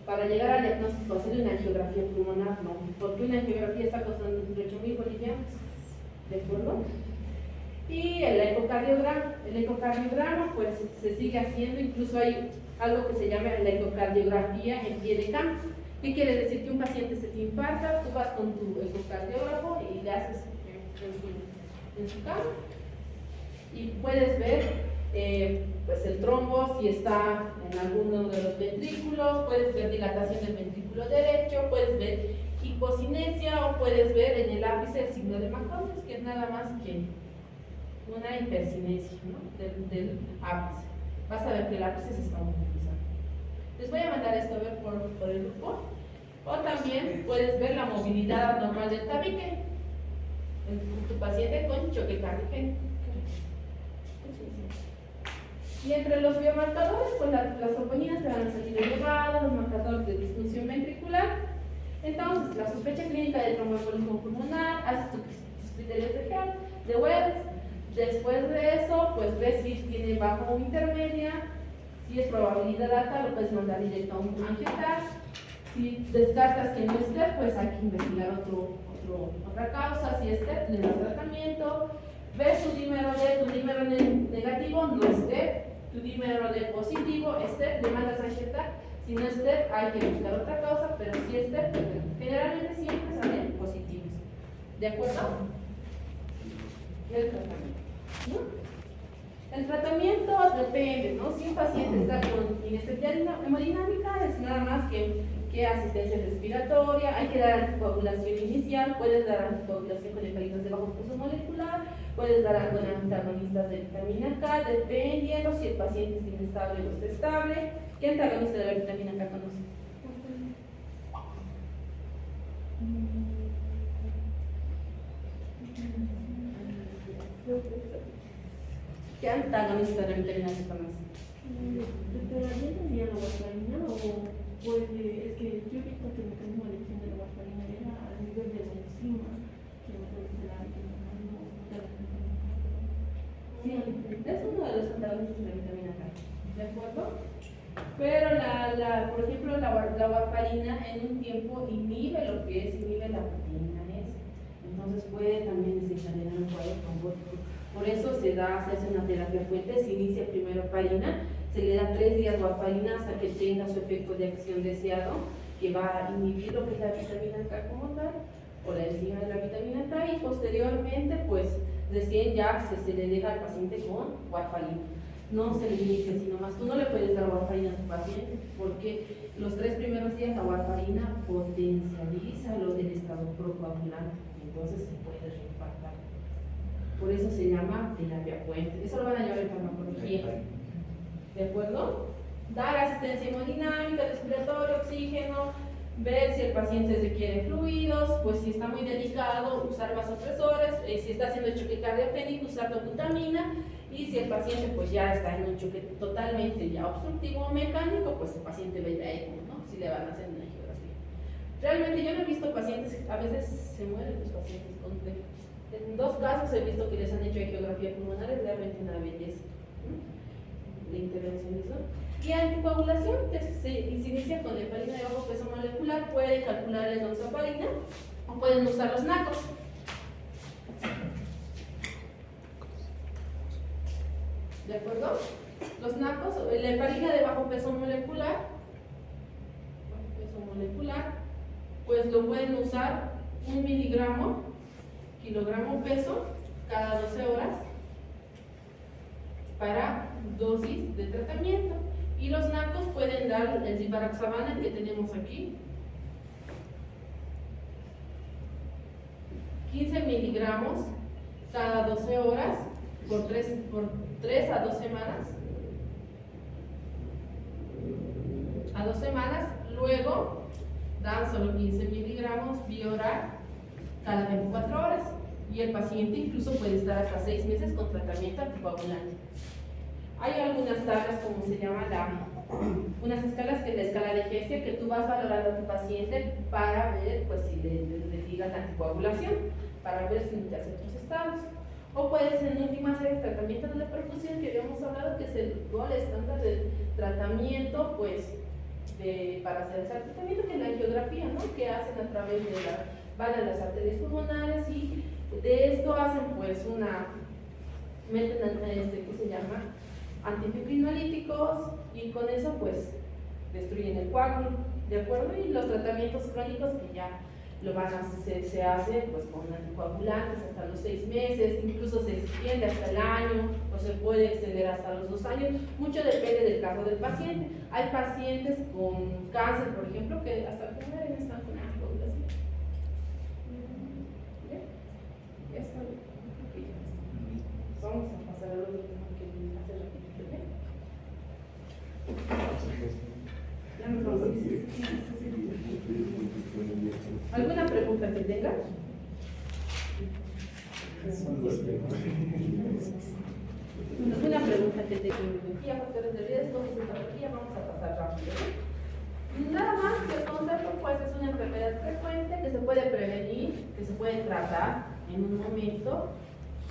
Para llegar al diagnóstico, hacer una angiografía pulmonar, no, porque una angiografía está costando entre 8,000 bolivianos, ¿de acuerdo? Y el ecocardiograma, pues se sigue haciendo, incluso hay algo que se llama la ecocardiografía en pie de campo. ¿Qué quiere decir? Que un paciente se te infarta, tú vas con tu ecocardiógrafo y le haces en su cama y puedes ver pues el trombo, si está en alguno de los ventrículos, puedes ver dilatación del ventrículo derecho, puedes ver hipocinesia o puedes ver en el ápice el signo de Macaulay, que es nada más que una hipercinesia, ¿no? del ápice. Vas a ver que el ápice se está movilizando. Les voy a mandar esto a ver por el grupo. O también puedes ver la movilidad normal del tabique en tu paciente con choque cardíaco. Y entre los biomarcadores, pues las troponinas te van a salir elevadas, los marcadores de disfunción ventricular. Entonces, la sospecha clínica de tromboembolismo pulmonar, haces tus criterios de Wells. Después de eso, pues ves si tiene bajo o intermedia. Si es probabilidad alta, lo puedes mandar directo a un angioTAC. Si descartas que no es TEP, pues hay que investigar otra causa. Si es TEP, le das tratamiento. Ves tu dímero D, tu dímero negativo no es TEP. Tu dímero D positivo es TEP, le mandas a angioTAC. Si no es TEP, hay que buscar otra causa, pero si es TEP, generalmente siempre salen positivos. ¿De acuerdo? El tratamiento, ¿no? El tratamiento depende, ¿no? Si un paciente está con inestabilidad hemodinámica, es nada más que asistencia respiratoria, hay que dar anticoagulación inicial, puedes dar anticoagulación con efectos de bajo curso molecular, puedes dar con antagonistas de vitamina K, dependiendo si el paciente es inestable o está estable. ¿Qué antagonista de la vitamina K conoce? ¿Qué antagonista de la vitamina K conoce? ¿Todavía tendría la warfarina o puede, es que yo he visto que el mecanismo de acción de la warfarina era a nivel de la enzima que me produce la vitamina K? Sí, es uno de los antagonistas de la vitamina K, ¿de acuerdo? Pero por ejemplo, la warfarina en un tiempo inhibe lo que es, inhibe la proteína S, entonces puede también desencadenar un cuadro trombótico. Por eso se hace una terapia fuerte, se inicia primero farina, se le da 3 días warfarina hasta que tenga su efecto de acción deseado, que va a inhibir lo que es la vitamina K como tal, o la enzima de la vitamina K, y posteriormente, pues, recién ya se le deja al paciente con warfarina. No se le inicia, sino más, tú no le puedes dar warfarina a tu paciente, porque los 3 primeros días la warfarina potencia inicializa el estado procoagulante, entonces se puede reinfartar. Por eso se llama terapia puente. Eso lo van a llevar en farmacología. ¿De acuerdo? Dar asistencia hemodinámica, respiratorio, oxígeno, ver si el paciente requiere fluidos, pues si está muy delicado, usar vasopresores, si está haciendo choque cardiogénico, usar dobutamina, y si el paciente pues ya está en un choque totalmente ya obstructivo o mecánico, pues el paciente ve la ECMO, ¿no? Si le van a hacer una angiografía. Realmente yo no he visto pacientes, a veces se mueren los pacientes con TEP. En 2 casos he visto que les han hecho angiografía pulmonar, es realmente una belleza de intervencionismo. Y anticoagulación, que se inicia con la heparina de bajo peso molecular, pueden calcular la enoxaparina o pueden usar los NACOS. ¿De acuerdo? Los NACOS, la heparina de bajo peso molecular, pues lo pueden usar 1 miligramo, kilogramo peso, cada 12 horas para dosis de tratamiento. Y los NACOS pueden dar el rivaroxabana que tenemos aquí, 15 miligramos cada 12 horas por 3 a 2 semanas. A 2 semanas, luego dan solo 15 miligramos vía oral cada 24 horas. Y el paciente incluso puede estar hasta 6 meses con tratamiento anticoagulante. Hay algunas tablas, como se llama unas escalas, que es la escala de Hestia, que tú vas valorando a tu paciente para ver pues, si le digas la anticoagulación, para ver si necesitas otros estados. O puedes en última hacer el tratamiento de la perfusión, que habíamos hablado, que es el gol estándar de tratamiento, pues, para hacer ese tratamiento, que es la angiografía, ¿no? Que hacen a través de van a las arterias pulmonares, y de esto hacen pues meten ¿qué se llama? Antifibrinolíticos, y con eso pues destruyen el coágulo, ¿de acuerdo? Y los tratamientos crónicos que ya se hace pues con anticoagulantes hasta los 6 meses, incluso se extiende hasta el año, o se puede extender hasta los 2 años, mucho depende del caso del paciente. Hay pacientes con cáncer, por ejemplo, que hasta el primer año están con anticoagulación. ¿Ya? Está bien. Vamos a pasar al otro tema que hace ratito, ¿bien? Ya nos vamos. ¿Alguna pregunta que tenga? ¿Alguna pregunta que tenga? Factores de riesgo, fisiopatología, vamos a pasar rápido. Nada más que el concepto pues es una enfermedad frecuente que se puede prevenir, que se puede tratar en un momento,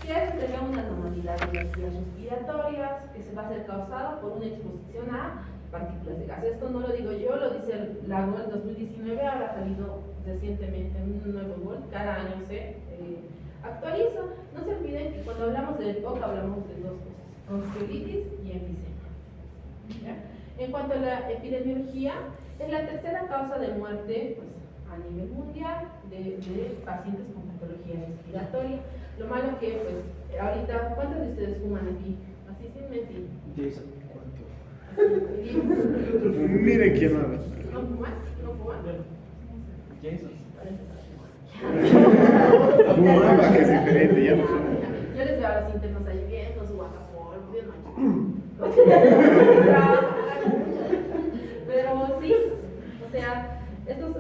que tenga una anormalidad de las vías respiratorias, que se va a ser causada por una exposición a partículas de gas. Esto no lo digo yo, lo dice la GOL 2019, ahora ha salido recientemente un nuevo GOL, cada año se actualiza. No se olviden que cuando hablamos de EPOC hablamos de 2 cosas, bronquiolitis y enfisema. ¿Ya? En cuanto a la epidemiología, es la tercera causa de muerte pues, a nivel mundial de pacientes con patología respiratoria. Lo malo que, pues, ahorita, ¿cuántos de ustedes fuman aquí? Así sin mentir. 10. Miren quién habla. ¿No fuman? ¿No fuman? Fumaba, que es diferente, ya no fuma. Yo les veo a los internos ahí bien con su guacapolvo, bien Pero sí, o sea,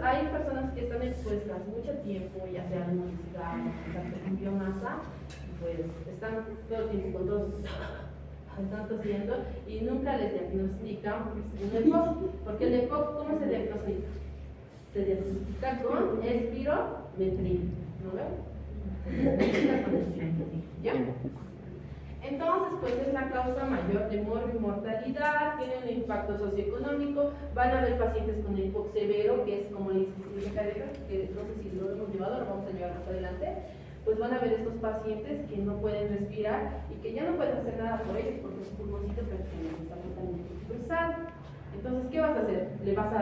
hay personas que están expuestas mucho tiempo, ya sea en un cigarro, en biomasa, pues están todo el tiempo con todos están tosiendo y nunca les diagnostican un EPOC, porque el EPOC, ¿cómo se diagnostica? Se diagnostica con espirometría, ¿no ven? ¿Ya? Entonces, pues es la causa mayor de mortalidad, tiene un impacto socioeconómico. Van a haber pacientes con EPOC severo, que es como la insuficiencia cardíaca, que no sé si lo hemos llevado, lo vamos a llevar más adelante. Pues van a ver estos pacientes que no pueden respirar y que ya no pueden hacer nada por ellos porque su pulmoncito prácticamente está totalmente expulsado. Entonces, ¿qué vas a hacer? Le vas a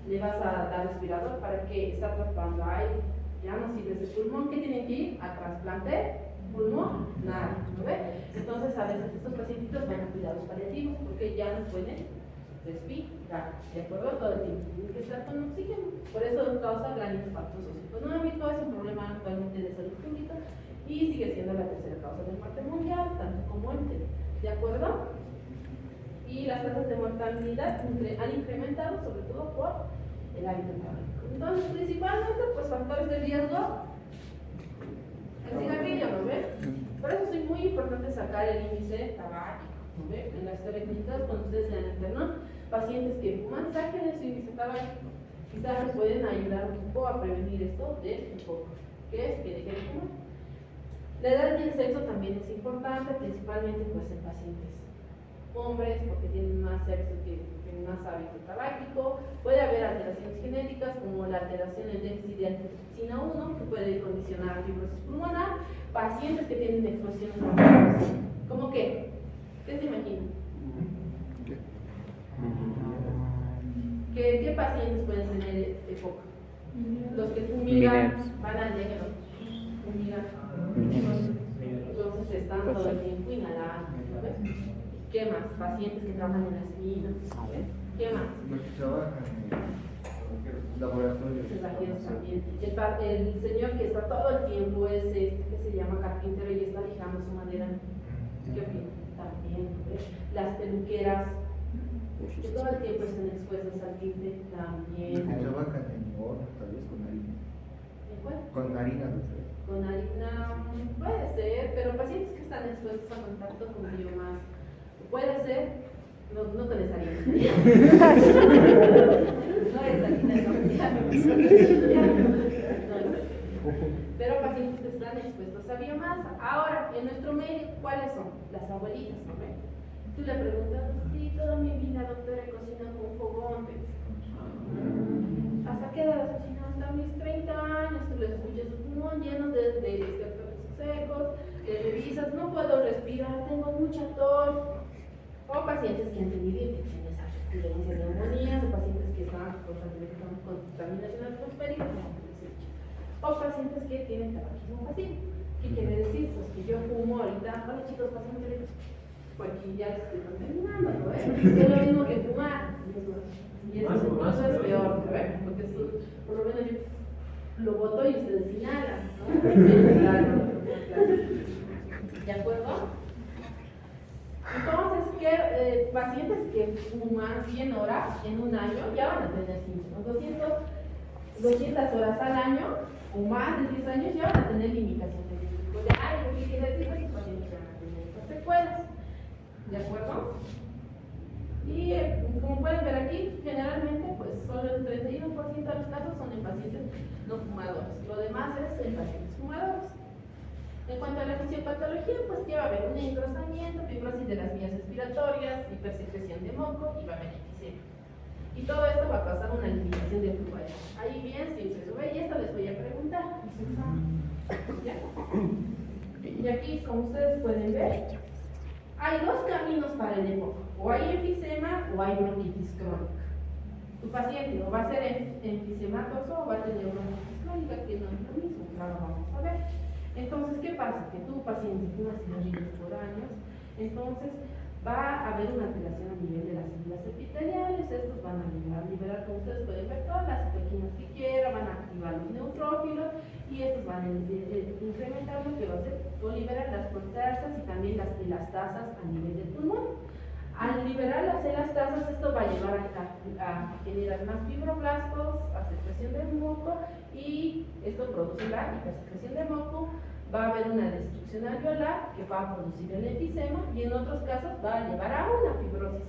dar respirador para que está tratando aire. Ya no sirve ese pulmón. ¿Qué tienen que ir? A trasplante pulmonar, ¿no ve? Entonces, a veces estos pacientitos van a cuidados paliativos porque ya no pueden respirar, ¿de acuerdo? Todo el tiempo tiene que estar con oxígeno, por eso causa gran impacto socioeconómico, es un problema actualmente de salud pública y sigue siendo la tercera causa de muerte mundial, tanto como muerte, ¿de acuerdo? Y las tasas de mortalidad han incrementado sobre todo por el hábito tabáquico. Entonces, principalmente, pues factores de riesgo, el cigarrillo, ¿no ve? Por eso es muy importante sacar el índice tabáquico, ¿no ve? En las historias clínicas, cuando ustedes sean internos, pacientes que fuman, saquen su índice tabáquico. Quizás les pueden ayudar un poco a prevenir esto de un poco, que es que dejen de fumar. La edad y el sexo también es importante, principalmente pues en pacientes hombres, porque tienen más sexo que tienen más hábito tabáquico. Puede haber alteraciones genéticas como la alteración del déficit de angiotensina 1, que puede condicionar fibrosis pulmonar. Pacientes que tienen exposición a ¿cómo qué? ¿Qué se imaginan? ¿Qué pacientes pueden tener EPOC? Los que fumigan van al diálogo. Fumigan. Entonces están todo el tiempo inhalando. ¿Ves? ¿Qué más? Pacientes que trabajan en las minas. ¿Qué más? Los que trabajan en laboratorios. También. El señor que está todo el tiempo es este que se llama carpintero y está lijando su madera. ¿Qué opina? También. Las peluqueras que todo el tiempo están expuestas al tinte también. Los que trabajan en horno, tal vez con harina. ¿En cuál? Con harina, no sé. Con harina puede ser, pero pacientes que están expuestos a contacto con biomas puede ser, no con esa harina. No es harina, pero pacientes que están expuestos a biomasa. Ahora, en nuestro medio, ¿cuáles son? Las abuelitas, ¿no? Tú le preguntas, sí, toda mi vida, doctora, he cocinado con fogón. ¿Hasta qué edad has cocinado? Hasta mis 30 años. Tú les escuchas su pulmón lleno de secos, te revisas, no puedo respirar, tengo mucha tos. O pacientes que han tenido infecciones arteriales de neumonías, o pacientes que están constantemente con contaminación atmosférica, o pacientes que tienen tabaquismo pasivo. ¿Qué quiere decir? Pues que yo fumo ahorita, hola chicos, pasen derecho. Pues aquí ya estoy contaminando, ¿no? Es lo mismo que fumar. Y eso es peor, ¿no? Porque por lo menos yo lo boto y ustedes inhalan, ¿no? ¿De acuerdo? Entonces, pacientes que fuman 100 horas en un año ya van a tener síntomas. 200 horas al año o más de 10 años ya van a tener limitación de tipo de aire. ¿Qué quiere decir? Que los pacientes van a tener estas secuelas. ¿De acuerdo? Y como pueden ver aquí, generalmente pues solo el 31% de los casos son en pacientes no fumadores. Lo demás es en pacientes fumadores. En cuanto a la fisiopatología, pues que va a haber un engrosamiento, fibrosis de las vías respiratorias, hipersecreción de moco y va a haber enfisema. Y todo esto va a causar una limitación del flujo aéreo. Ahí bien, si se sube y esto les voy a preguntar. ¿Ya? Y aquí, como ustedes pueden ver, hay dos caminos para el EPOC. O hay enfisema o hay bronquitis crónica. Tu paciente o va a ser enfisematoso o va a tener bronquitis crónica, que no es lo mismo, claro, vamos a ver. Entonces, ¿qué pasa? Que tu paciente fuma cigarrillos por años, entonces va a haber una alteración a nivel de las células epiteliales. Estos van a liberar, como ustedes pueden ver, todas las citoquinas que quieran, van a activar los neutrófilos y estos van a incrementar lo que va a hacer o liberar las proteasas y también las elastasas a nivel del pulmón. Al liberar las elastasas, esto va a llevar a generar más fibroblastos, a secreción de moco, y esto produce la hipersecreción de moco. Va a haber una destrucción alveolar que va a producir el enfisema y en otros casos va a llevar a una fibrosis.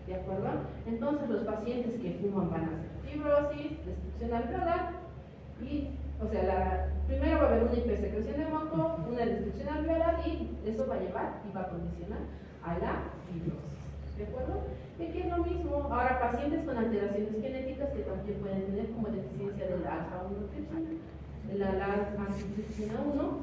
¿De acuerdo? Entonces los pacientes que fuman van a hacer fibrosis, destrucción alveolar y, o sea, primero va a haber una hipersecreción de moco, una destrucción alveolar y eso va a llevar y va a condicionar a la fibrosis. ¿De acuerdo? Y aquí es lo mismo. Ahora, pacientes con alteraciones genéticas que también pueden tener como deficiencia de la alfa-1-tripsina, de la angiotensina 1,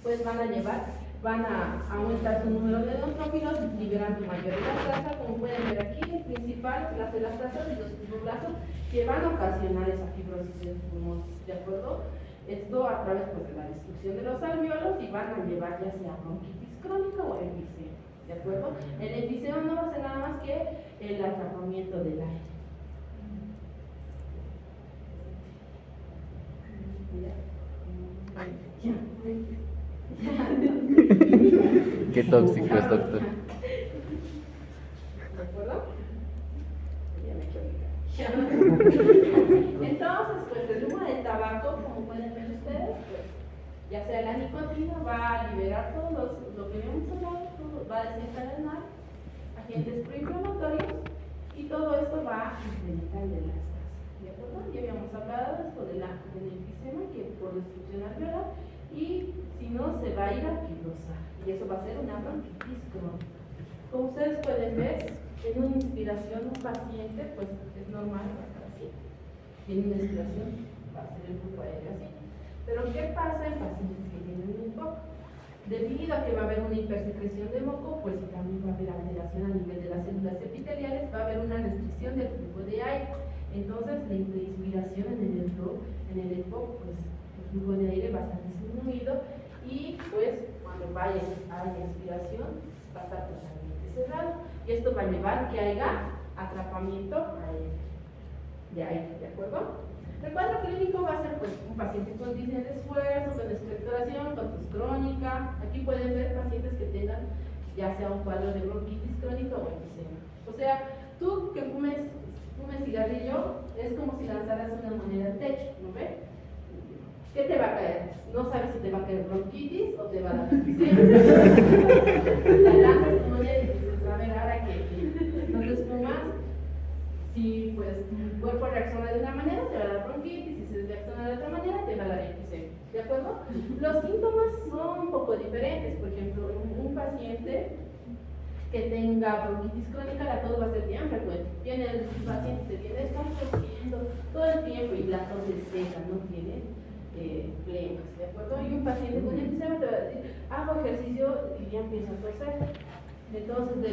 pues van a aumentar su número de neutrófilos, liberando mayor elastasa, como pueden ver aquí, el principal, las elastasas y los fibroblastos que van a ocasionar esa fibrosis del pulmón. ¿De acuerdo? Esto a través pues, de la destrucción de los alveolos y van a llevar ya sea bronquitis crónica o enfisema. ¿de acuerdo? El enfisema no va a ser nada más que el atrapamiento del aire. Mira. Qué tóxico es, doctor. ¿De acuerdo? Entonces, pues el humo del tabaco, como pueden ver ustedes, pues ya sea la nicotina, va a liberar todo lo que habíamos hablado, va a desencadenar agentes proinflamatorios y todo esto va a incrementar el elastase. ¿De acuerdo? Ya habíamos hablado de esto del enfisema que por destrucción alveolar y si no se va a ir a quirosar y eso va a ser una bronquitis crónica. Como ustedes pueden ver, en una inspiración un paciente pues es normal va a estar así y en una expiración va a ser el flujo aéreo así. Pero ¿qué pasa en pacientes que tienen un moco? Debido a que va a haber una hipersecreción de moco, pues también va a haber alteración a nivel de las células epiteliales, va a haber una restricción del flujo de aire. Entonces la inspiración en el EPOC, pues el flujo de aire va a estar disminuido y pues cuando vaya a la inspiración va a estar totalmente cerrado. Y esto va a llevar que haya atrapamiento de aire, ¿de acuerdo? El cuadro clínico va a ser pues, un paciente con disnea de esfuerzo, con expectoración, con tos crónica. Aquí pueden ver pacientes que tengan ya sea un cuadro de bronquitis crónica o enfisema. O sea, tú que fumes cigarrillo es como si lanzaras una moneda al techo, ¿no ves? ¿Qué te va a caer? No sabes si te va a caer bronquitis o te va a dar enfisema. La lanzas tu moneda y dices, a ver, ahora que no te esfumas, si pues tu cuerpo reacciona de una manera, te va a dar bronquitis, si se reacciona de otra manera, te va a dar enfisema. ¿De acuerdo? Los síntomas son un poco diferentes. Por ejemplo, un paciente que tenga bronquitis crónica, la tos va a ser bien frecuente. Viene el paciente, se viene tosiendo todo el tiempo y la tos es seca, no tiene flemas, ¿de acuerdo? Y un paciente con enfisema te va a decir, hago ejercicio y ya empiezo a toser. Entonces, de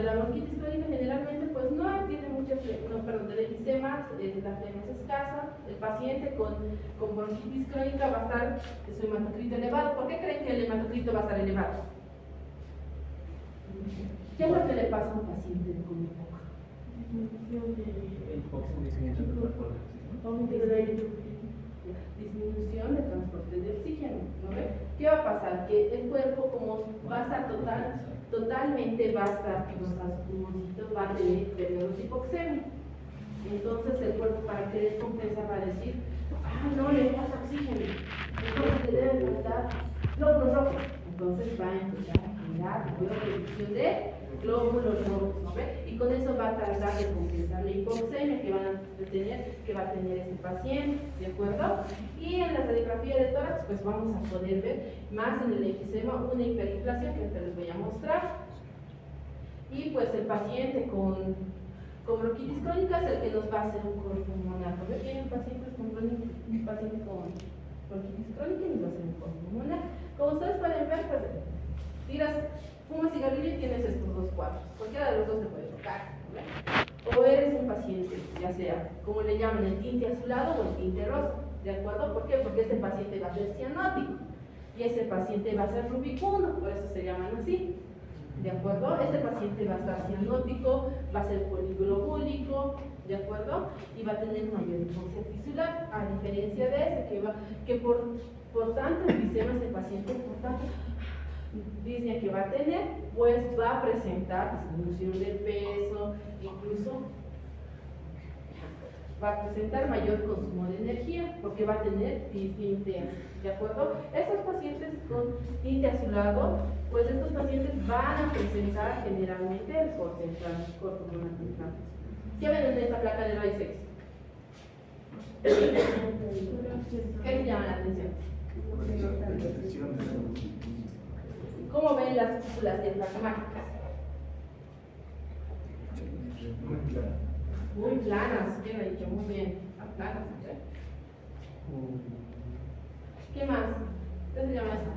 la bronquitis crónica generalmente pues no tiene mucha flema, no, perdón, del enfisema la flema es escasa. El paciente con bronquitis crónica va a estar su hematocrito elevado. ¿Por qué creen que el hematocrito va a estar elevado? ¿Qué es lo que le pasa a un paciente con EPOC? Disminución del transporte de oxígeno, ¿no ve? ¿Qué va a pasar? Que el cuerpo, como va a estar totalmente va a estar fibrosado su pulmoncito, va a tener periodos de hipoxemia. Entonces el cuerpo, para que descompensa, va a decir, no le falta oxígeno, entonces le debe faltar glóbulos rojos. Entonces va a empezar a generar reducción de glóbulos rojos, ¿no ve? Y con eso va a tratar de compensar la hipoxemia que va a tener este paciente, ¿de acuerdo? Y en la radiografía de tórax, pues vamos a poder ver más en el enfisema una hiperinflación que ahorita les voy a mostrar. Y pues el paciente con bronquitis crónica es el que nos va a hacer un coro pulmonar. ¿No ve? Tienen pacientes con bronquitis crónica y nos va a hacer un coro pulmonar. Como ustedes pueden ver, pues tiras, fumas cigarrillo y tienes estos dos cuadros. Cualquiera de los dos se puede tocar, ¿no? O eres un paciente, ya sea, como le llaman, el tinte azulado o el tinte rosa, ¿de acuerdo? ¿Por qué? Porque este paciente va a ser cianótico y este paciente va a ser rubicundo, por eso se llaman así, ¿de acuerdo? Este paciente va a estar cianótico, va a ser poliglobúlico, ¿de acuerdo? Y va a tener mayor hipoxia tisular, a diferencia de ese que por tanto enfisema este paciente, por tanto disnea que va a tener, pues va a presentar disminución de peso, incluso va a presentar mayor consumo de energía porque va a tener tinte, ¿de acuerdo? Estos pacientes con tinte azulado, pues estos pacientes van a presentar generalmente el corte pulmonar temprano. ¿Qué ven en esta placa de rayos X? ¿Qué les llama la atención? ¿Cómo ven las cúpulas diafragmáticas? Muy planas, bien dicho, muy bien. Planas, ¿sí? ¿Qué más? ¿Qué se llama eso?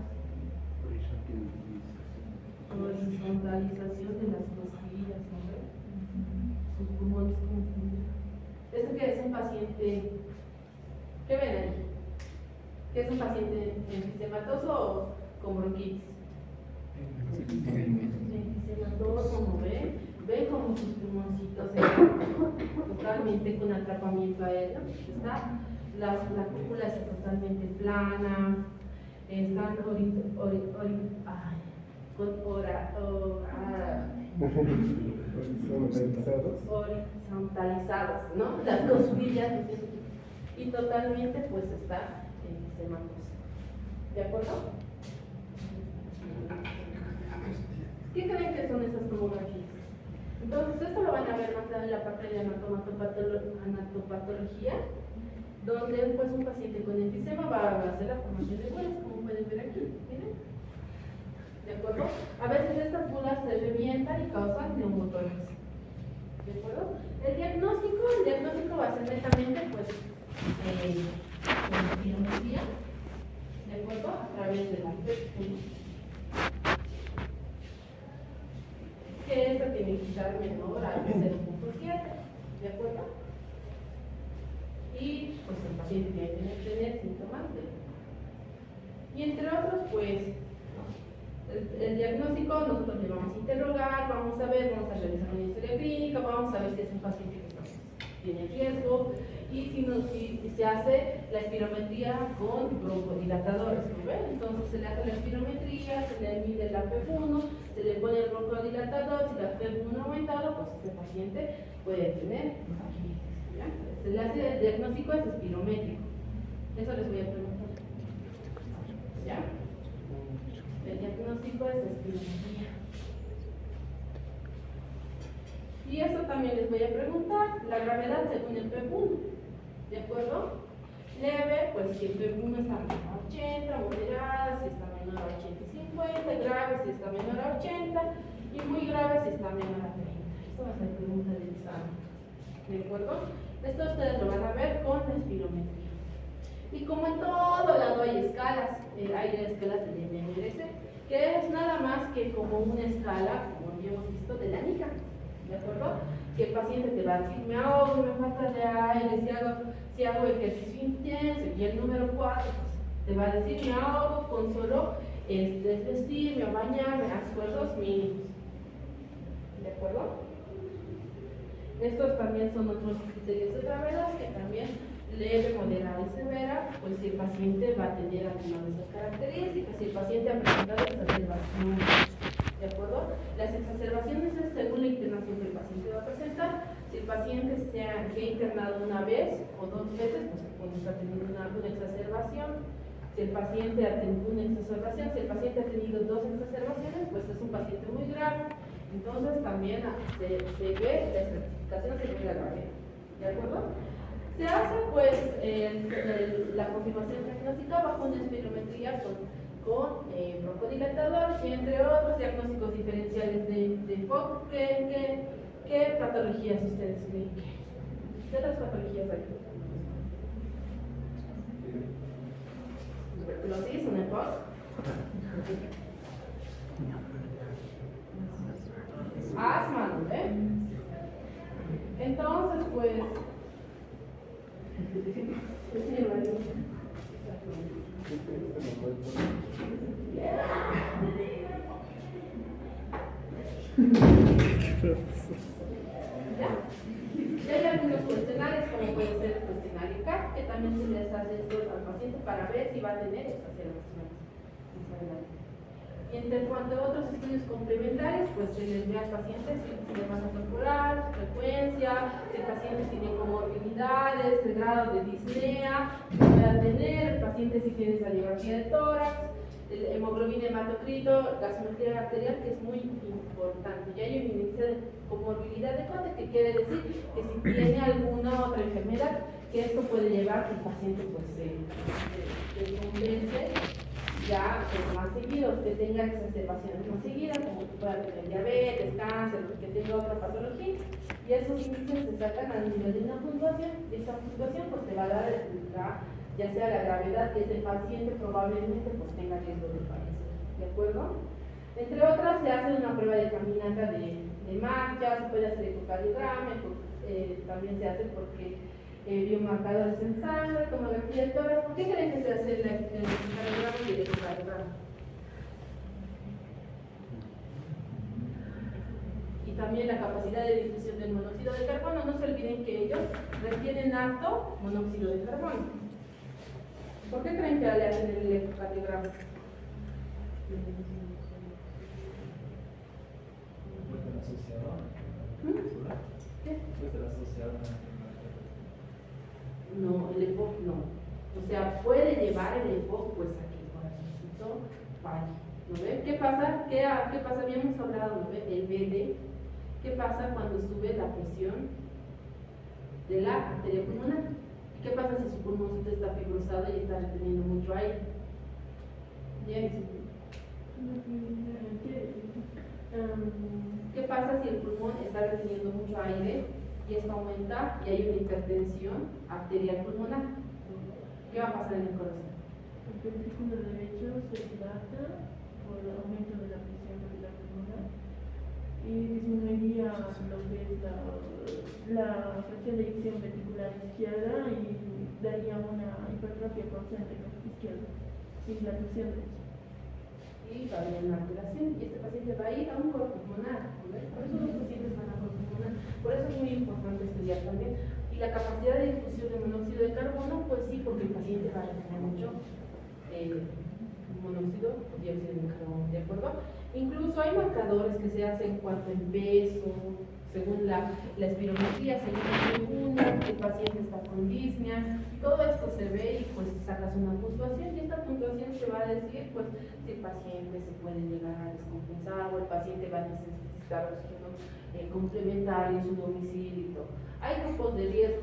Horizontalización de las costillas, ¿no? Sus pulmones confundidos. ¿Esto qué es? Un paciente. ¿Qué ven ahí? ¿Qué es un paciente enfisematoso o con bronquitis? Enfisema como ven como sus pulmoncitos están totalmente con atrapamiento aéreo. Está, la cúpula está totalmente plana, están horizontalizadas, ¿no? Las costillas, y totalmente pues está enfisematos. ¿De acuerdo? ¿Qué creen que son estas tomografías? Entonces, esto lo van a ver más tarde en la parte de anatopatología, donde pues un paciente con enfisema va a hacer la formación de bulas, como pueden ver aquí, miren. ¿De acuerdo? A veces estas bulas se revientan y causan neumotórax. ¿De acuerdo? El diagnóstico va a ser netamente pues con espirometría, ¿de acuerdo? A través de la PET-1, que esta tiene que estar menor a 0.7, ¿de acuerdo? Y pues el paciente tiene que tener síntomas y entre otros pues el diagnóstico nosotros le vamos a interrogar, vamos a ver, vamos a realizar una historia clínica, vamos a ver si es un paciente que tiene riesgo y si se hace la espirometría con broncodilatadores, ¿no ven? Entonces se le hace la espirometría, se le mide la FEV1, se le pone el broncodilatador, si la FEV1 ha aumentado, pues este paciente puede tener aquí, ¿ya? Se le hace el diagnóstico es espirométrico, eso les voy a preguntar, ¿ya? El diagnóstico es espirometría. Y eso también les voy a preguntar, la gravedad según el FEV1, ¿de acuerdo? Leve, pues si el FEV1 está menor a 80, moderada, si está menor a 80 y 50, grave si está menor a 80 y muy grave si está menor a 30. Esto va a ser pregunta del examen, ¿de acuerdo? Esto ustedes lo van a ver con la espirometría. Y como en todo lado hay escalas, hay escalas del MMRC, que es nada más que como una escala, como ya hemos visto, de la NICA. ¿De acuerdo? Que el paciente te va a decir, me ahogo, me falta de aire, si hago ejercicio intenso, y el número 4, pues, te va a decir, me ahogo con solo desvestirme o bañarme a esfuerzos mínimos. ¿De acuerdo? Estos también son otros criterios de gravedad que también leve, moderada y severa, pues si el paciente va a tener alguna de esas características, si el paciente ha presentado exacerbaciones. ¿De acuerdo? Las exacerbaciones es según la internación que el paciente va a presentar. Si el paciente se ha internado una vez o dos veces, pues puede estar teniendo una exacerbación. Si el paciente ha tenido una exacerbación, si el paciente ha tenido dos exacerbaciones, pues es un paciente muy grave. Entonces también se ve la estratificación según la gravedad. ¿De acuerdo? Se hace pues la confirmación diagnóstica bajo una espirometría con broncodilatador y entre otros diagnósticos diferenciales de POC. ¿Qué patologías ustedes creen que? ¿Qué otras patologías hay? Tuberculosis, un EPOC. Asma, ¿no ve? Entonces, pues. Ya hay algunos cuestionarios, como puede ser el cuestionario CAP, que también se les hace esto al paciente para ver si va a tener exacerbación. Y entre cuanto a otros estudios complementarios, pues se les ve al paciente si le masa corporal, frecuencia, si el paciente tiene comorbilidades, el grado de disnea que pueda tener, el paciente si tiene radiografía de tórax, el hemoglobina hematocrito, gasometría arterial, que es muy importante. Ya hay un índice de comorbilidad de Cote, que quiere decir que si tiene alguna otra enfermedad, que esto puede llevar a que el paciente pues se convence ya más seguido, que tenga exacerbaciones más seguidas, como que pueda tener diabetes, cáncer, que tenga otra patología, y esos índices se sacan a nivel de una puntuación, y esa puntuación pues te va a dar ya sea la gravedad que ese paciente probablemente pues tenga riesgo de fallecer, ¿de acuerdo? Entre otras se hace una prueba de caminata de marcha, se puede hacer ecocardiograma, también se hace porque biomarcadores en sangre, tomografía de tórax. ¿Por qué creen que se hace el ecocardiograma y el ecocardiograma? y también la capacidad de difusión del monóxido de carbono. No se olviden que ellos retienen harto monóxido de carbono. ¿Por qué creen que le hacen el electrocardiograma? ¿Qué? No, el EPOC no. O sea, puede llevar el EPOC pues a que el corazoncito falle. ¿No ve? ¿Qué pasa? ¿Qué pasa? Habíamos hablado, ¿no ve? El BD. ¿Qué pasa cuando sube la presión de la arteria pulmonar? ¿Qué pasa si su pulmoncito está fibrosado y está reteniendo mucho aire? Bien. ¿Qué pasa si el pulmón está reteniendo mucho aire y esto aumenta y hay una hipertensión arterial pulmonar? ¿Qué va a pasar en el corazón? El ventrículo derecho se dilata por el aumento de la presión arterial pulmonar y disminuiría lo que es la fracción de eyección ventricular izquierda y daría una hipertrofia concéntrica izquierda sin la presión derecha. Y va a haber una alteración y este paciente va a ir a un coro pulmonar. ¿No? Por eso los pacientes van a coro pulmonar. Por eso es muy importante estudiar también. Y la capacidad de difusión de monóxido de carbono, pues sí, porque el paciente va a retener mucho monóxido o dióxido de carbono, ¿de acuerdo? Incluso hay marcadores que se hacen cuanto en peso, según la espirometría, según la segunda, el paciente está con disnea, todo esto se ve y pues sacas una puntuación y esta puntuación te va a decir pues si el paciente se puede llegar a descompensar o el paciente va a necesitar oxígeno complementario en su domicilio y todo. Hay grupos de riesgo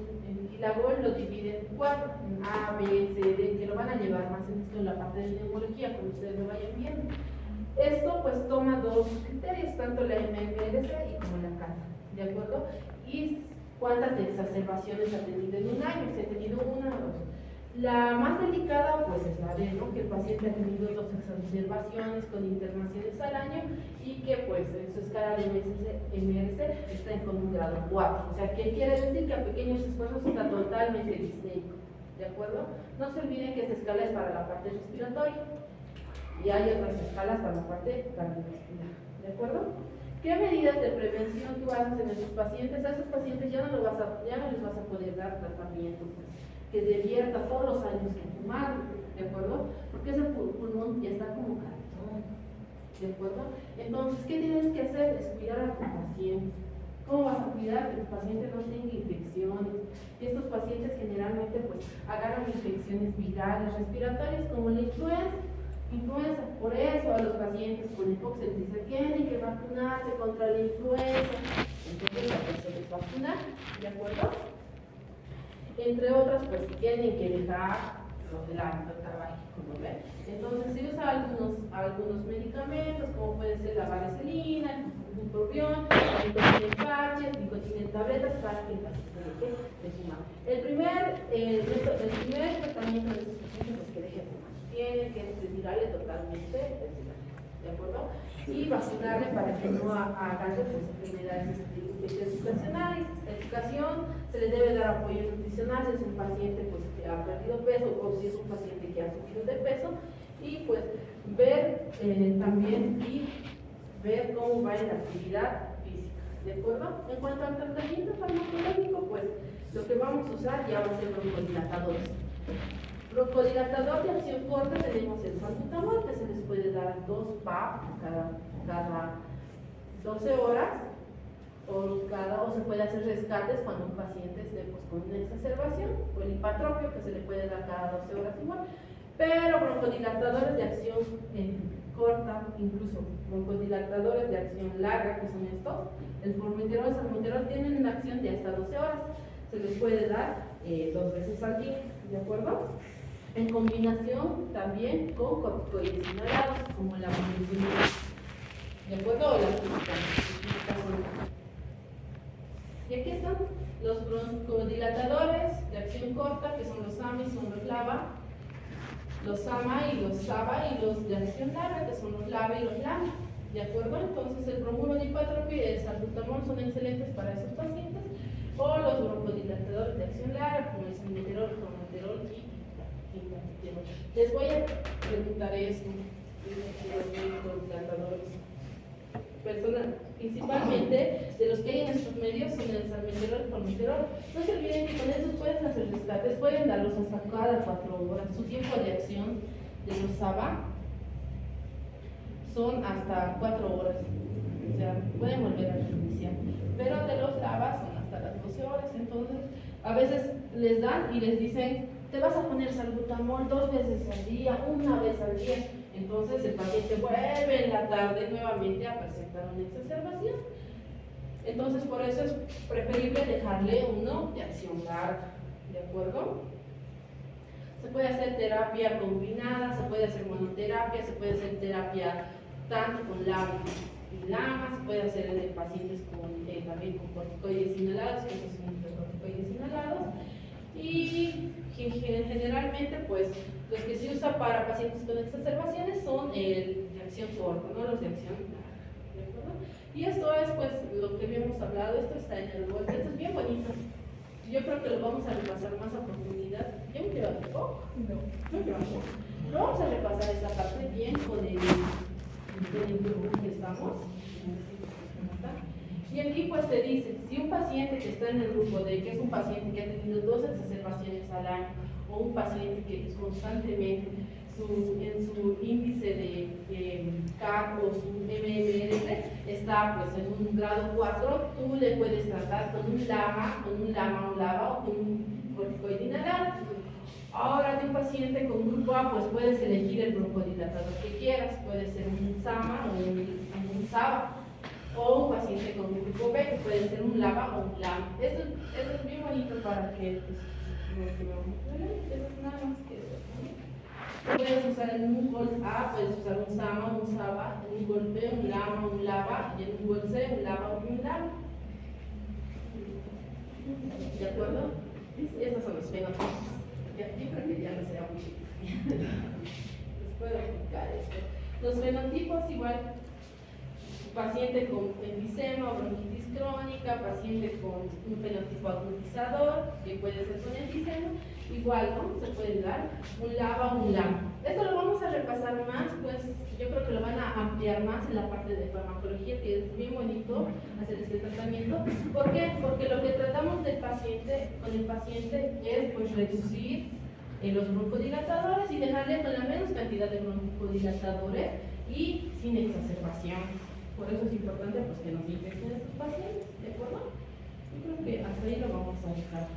y la GOL lo divide en 4, en A, B, C, D, que lo van a llevar más en esto en la parte de neumología cuando ustedes lo vayan viendo. Esto pues toma dos criterios, tanto la MMRC y como la CATA, ¿de acuerdo? Y cuántas exacerbaciones ha tenido en un año, si ha tenido una o dos. La más delicada pues es la D, ¿no? Que el paciente ha tenido 2 exacerbaciones con internaciones al año y que pues en su escala de MRC está con un grado 4. O sea, que quiere decir que a pequeños esfuerzos está totalmente disneico, ¿de acuerdo? No se olviden que esta escala es para la parte respiratoria y hay otras escalas para la parte cardiovascular, ¿de acuerdo? ¿Qué medidas de prevención tú haces en esos pacientes? A esos pacientes ya no les vas a poder dar tratamiento que divierta todos los años que fumar, ¿de acuerdo? Porque ese pulmón ya está como cartón, ¿de acuerdo? Entonces, ¿qué tienes que hacer? Es cuidar a tu paciente. ¿Cómo vas a cuidar que tu paciente no tenga infecciones? Y estos pacientes generalmente pues agarran infecciones virales, respiratorias como la influenza. Por eso a los pacientes con EPOC se les dice tienen que vacunarse contra la influenza. Entonces se les vacuna, ¿de acuerdo? Entre otras, pues tienen que dejar el ámbito tabáquico, ¿no ven? Entonces se usan algunos medicamentos, como puede ser la varicelina, el bupropión, nicotina en parches, nicotina en tabletas, para que el paciente deje de fumar. El primer tratamiento de estos pacientes es que deje de fumar. Tiene que retirarle totalmente el cigarro, ¿de acuerdo? Y vacunarle para que no hagan enfermedades estacionales. Educación, se le debe dar apoyo nutricional si es un paciente pues, que ha perdido peso o si es un paciente que ha subido de peso y pues ver también y ver cómo va en la actividad física, ¿de acuerdo? En cuanto al tratamiento farmacológico, pues lo que vamos a usar ya va a ser broncodilatadores. Broncodilatador de acción corta tenemos el salbutamol, que se les puede dar 2 PAP cada 12 horas o se puede hacer rescates cuando un paciente esté pues, con una exacerbación, o el hipatropio que se le puede dar cada 12 horas igual. Pero broncodilatadores de acción corta, incluso broncodilatadores de acción larga, que son estos, el formoterol y el salbutamol tienen una acción de hasta 12 horas. Se les puede dar 2 veces al día, ¿de acuerdo? En combinación también con corticoides inhalados, como la monotonina, ¿de acuerdo? O la fluticasona. Y aquí están los broncodilatadores de acción corta, que son los AMI, son los LABA, los AMA y los SABA, y los de acción larga, que son los LABA y los LAMA, ¿de acuerdo? Entonces el bromuro de hipatropia y el salbutamol son excelentes para esos pacientes, o los broncodilatadores de acción larga, como el salmeterol, formoterol y intraterol. Les voy a preguntar esto, los broncodilatadores. Personas Principalmente de los que hay en estos medios son el salmeterol y formoterol. No se olviden que con estos pueden hacer rescates, pueden darlos hasta cada 4 horas. Su tiempo de acción de los SABA son hasta 4 horas. O sea, pueden volver a reiniciar. Pero de los LABA son hasta las 12 horas. Entonces, a veces les dan y les dicen, te vas a poner salbutamol 2 veces al día, 1 vez al día. Entonces el paciente vuelve en la tarde nuevamente a presentar una exacerbación. Entonces por eso es preferible dejarle uno de acción larga, ¿de acuerdo? Se puede hacer terapia combinada, se puede hacer monoterapia, se puede hacer terapia tanto con LAMA y LAMA, se puede hacer en pacientes también con corticoides inhalados, que esos son los corticoides inhalados. Y generalmente, pues, los que se usan para pacientes con exacerbaciones son de acción corta, no los de acción larga, ¿de acuerdo? Y esto es, pues, lo que habíamos hablado, esto está en el web, esto es bien bonito. Yo creo que lo vamos a repasar más a profundidad. ¿Ya me lleva tiempo? No lleva tiempo. Lo vamos a repasar esta parte bien con el grupo que estamos. Y aquí pues te dice, si un paciente que está en el grupo de que es un paciente que ha tenido 2 exacerbaciones al año o un paciente que constantemente en su índice de CAP o su MMRS está pues en un grado 4, tú le puedes tratar con un LAMA, un LABA o con un corticoide inhalado. Ahora de un paciente con grupo A, pues puedes elegir el broncodilatador que quieras, puede ser un SAMA o un SABA. O un paciente con grupo B, que puede ser un LABA o un LAMA. Esto es bien bonito para que eso es nada más que eso. Puedes usar en un gol A, puedes usar un SAMA, un SABA, en un gol B, un LAMA, un LABA, y en un gol C, un LABA o un LAMA. ¿De acuerdo? Estos son los fenotipos. Yo creo que ya no sea muy difícil. Les puedo explicar esto. Los fenotipos igual. Paciente con enfisema o bronquitis crónica, paciente con un fenotipo agudizador, que puede ser con enfisema, igual, ¿no? Se puede dar un LABA o un LAMA. Esto lo vamos a repasar más, pues yo creo que lo van a ampliar más en la parte de farmacología, que es bien bonito hacer este tratamiento. ¿Por qué? Porque lo que tratamos con el paciente es pues reducir los broncodilatadores y dejarle con la menos cantidad de broncodilatadores y sin exacerbación. Por eso es importante pues, que nos infecten estos pacientes, ¿de acuerdo? Yo creo que hasta ahí lo vamos a dejar.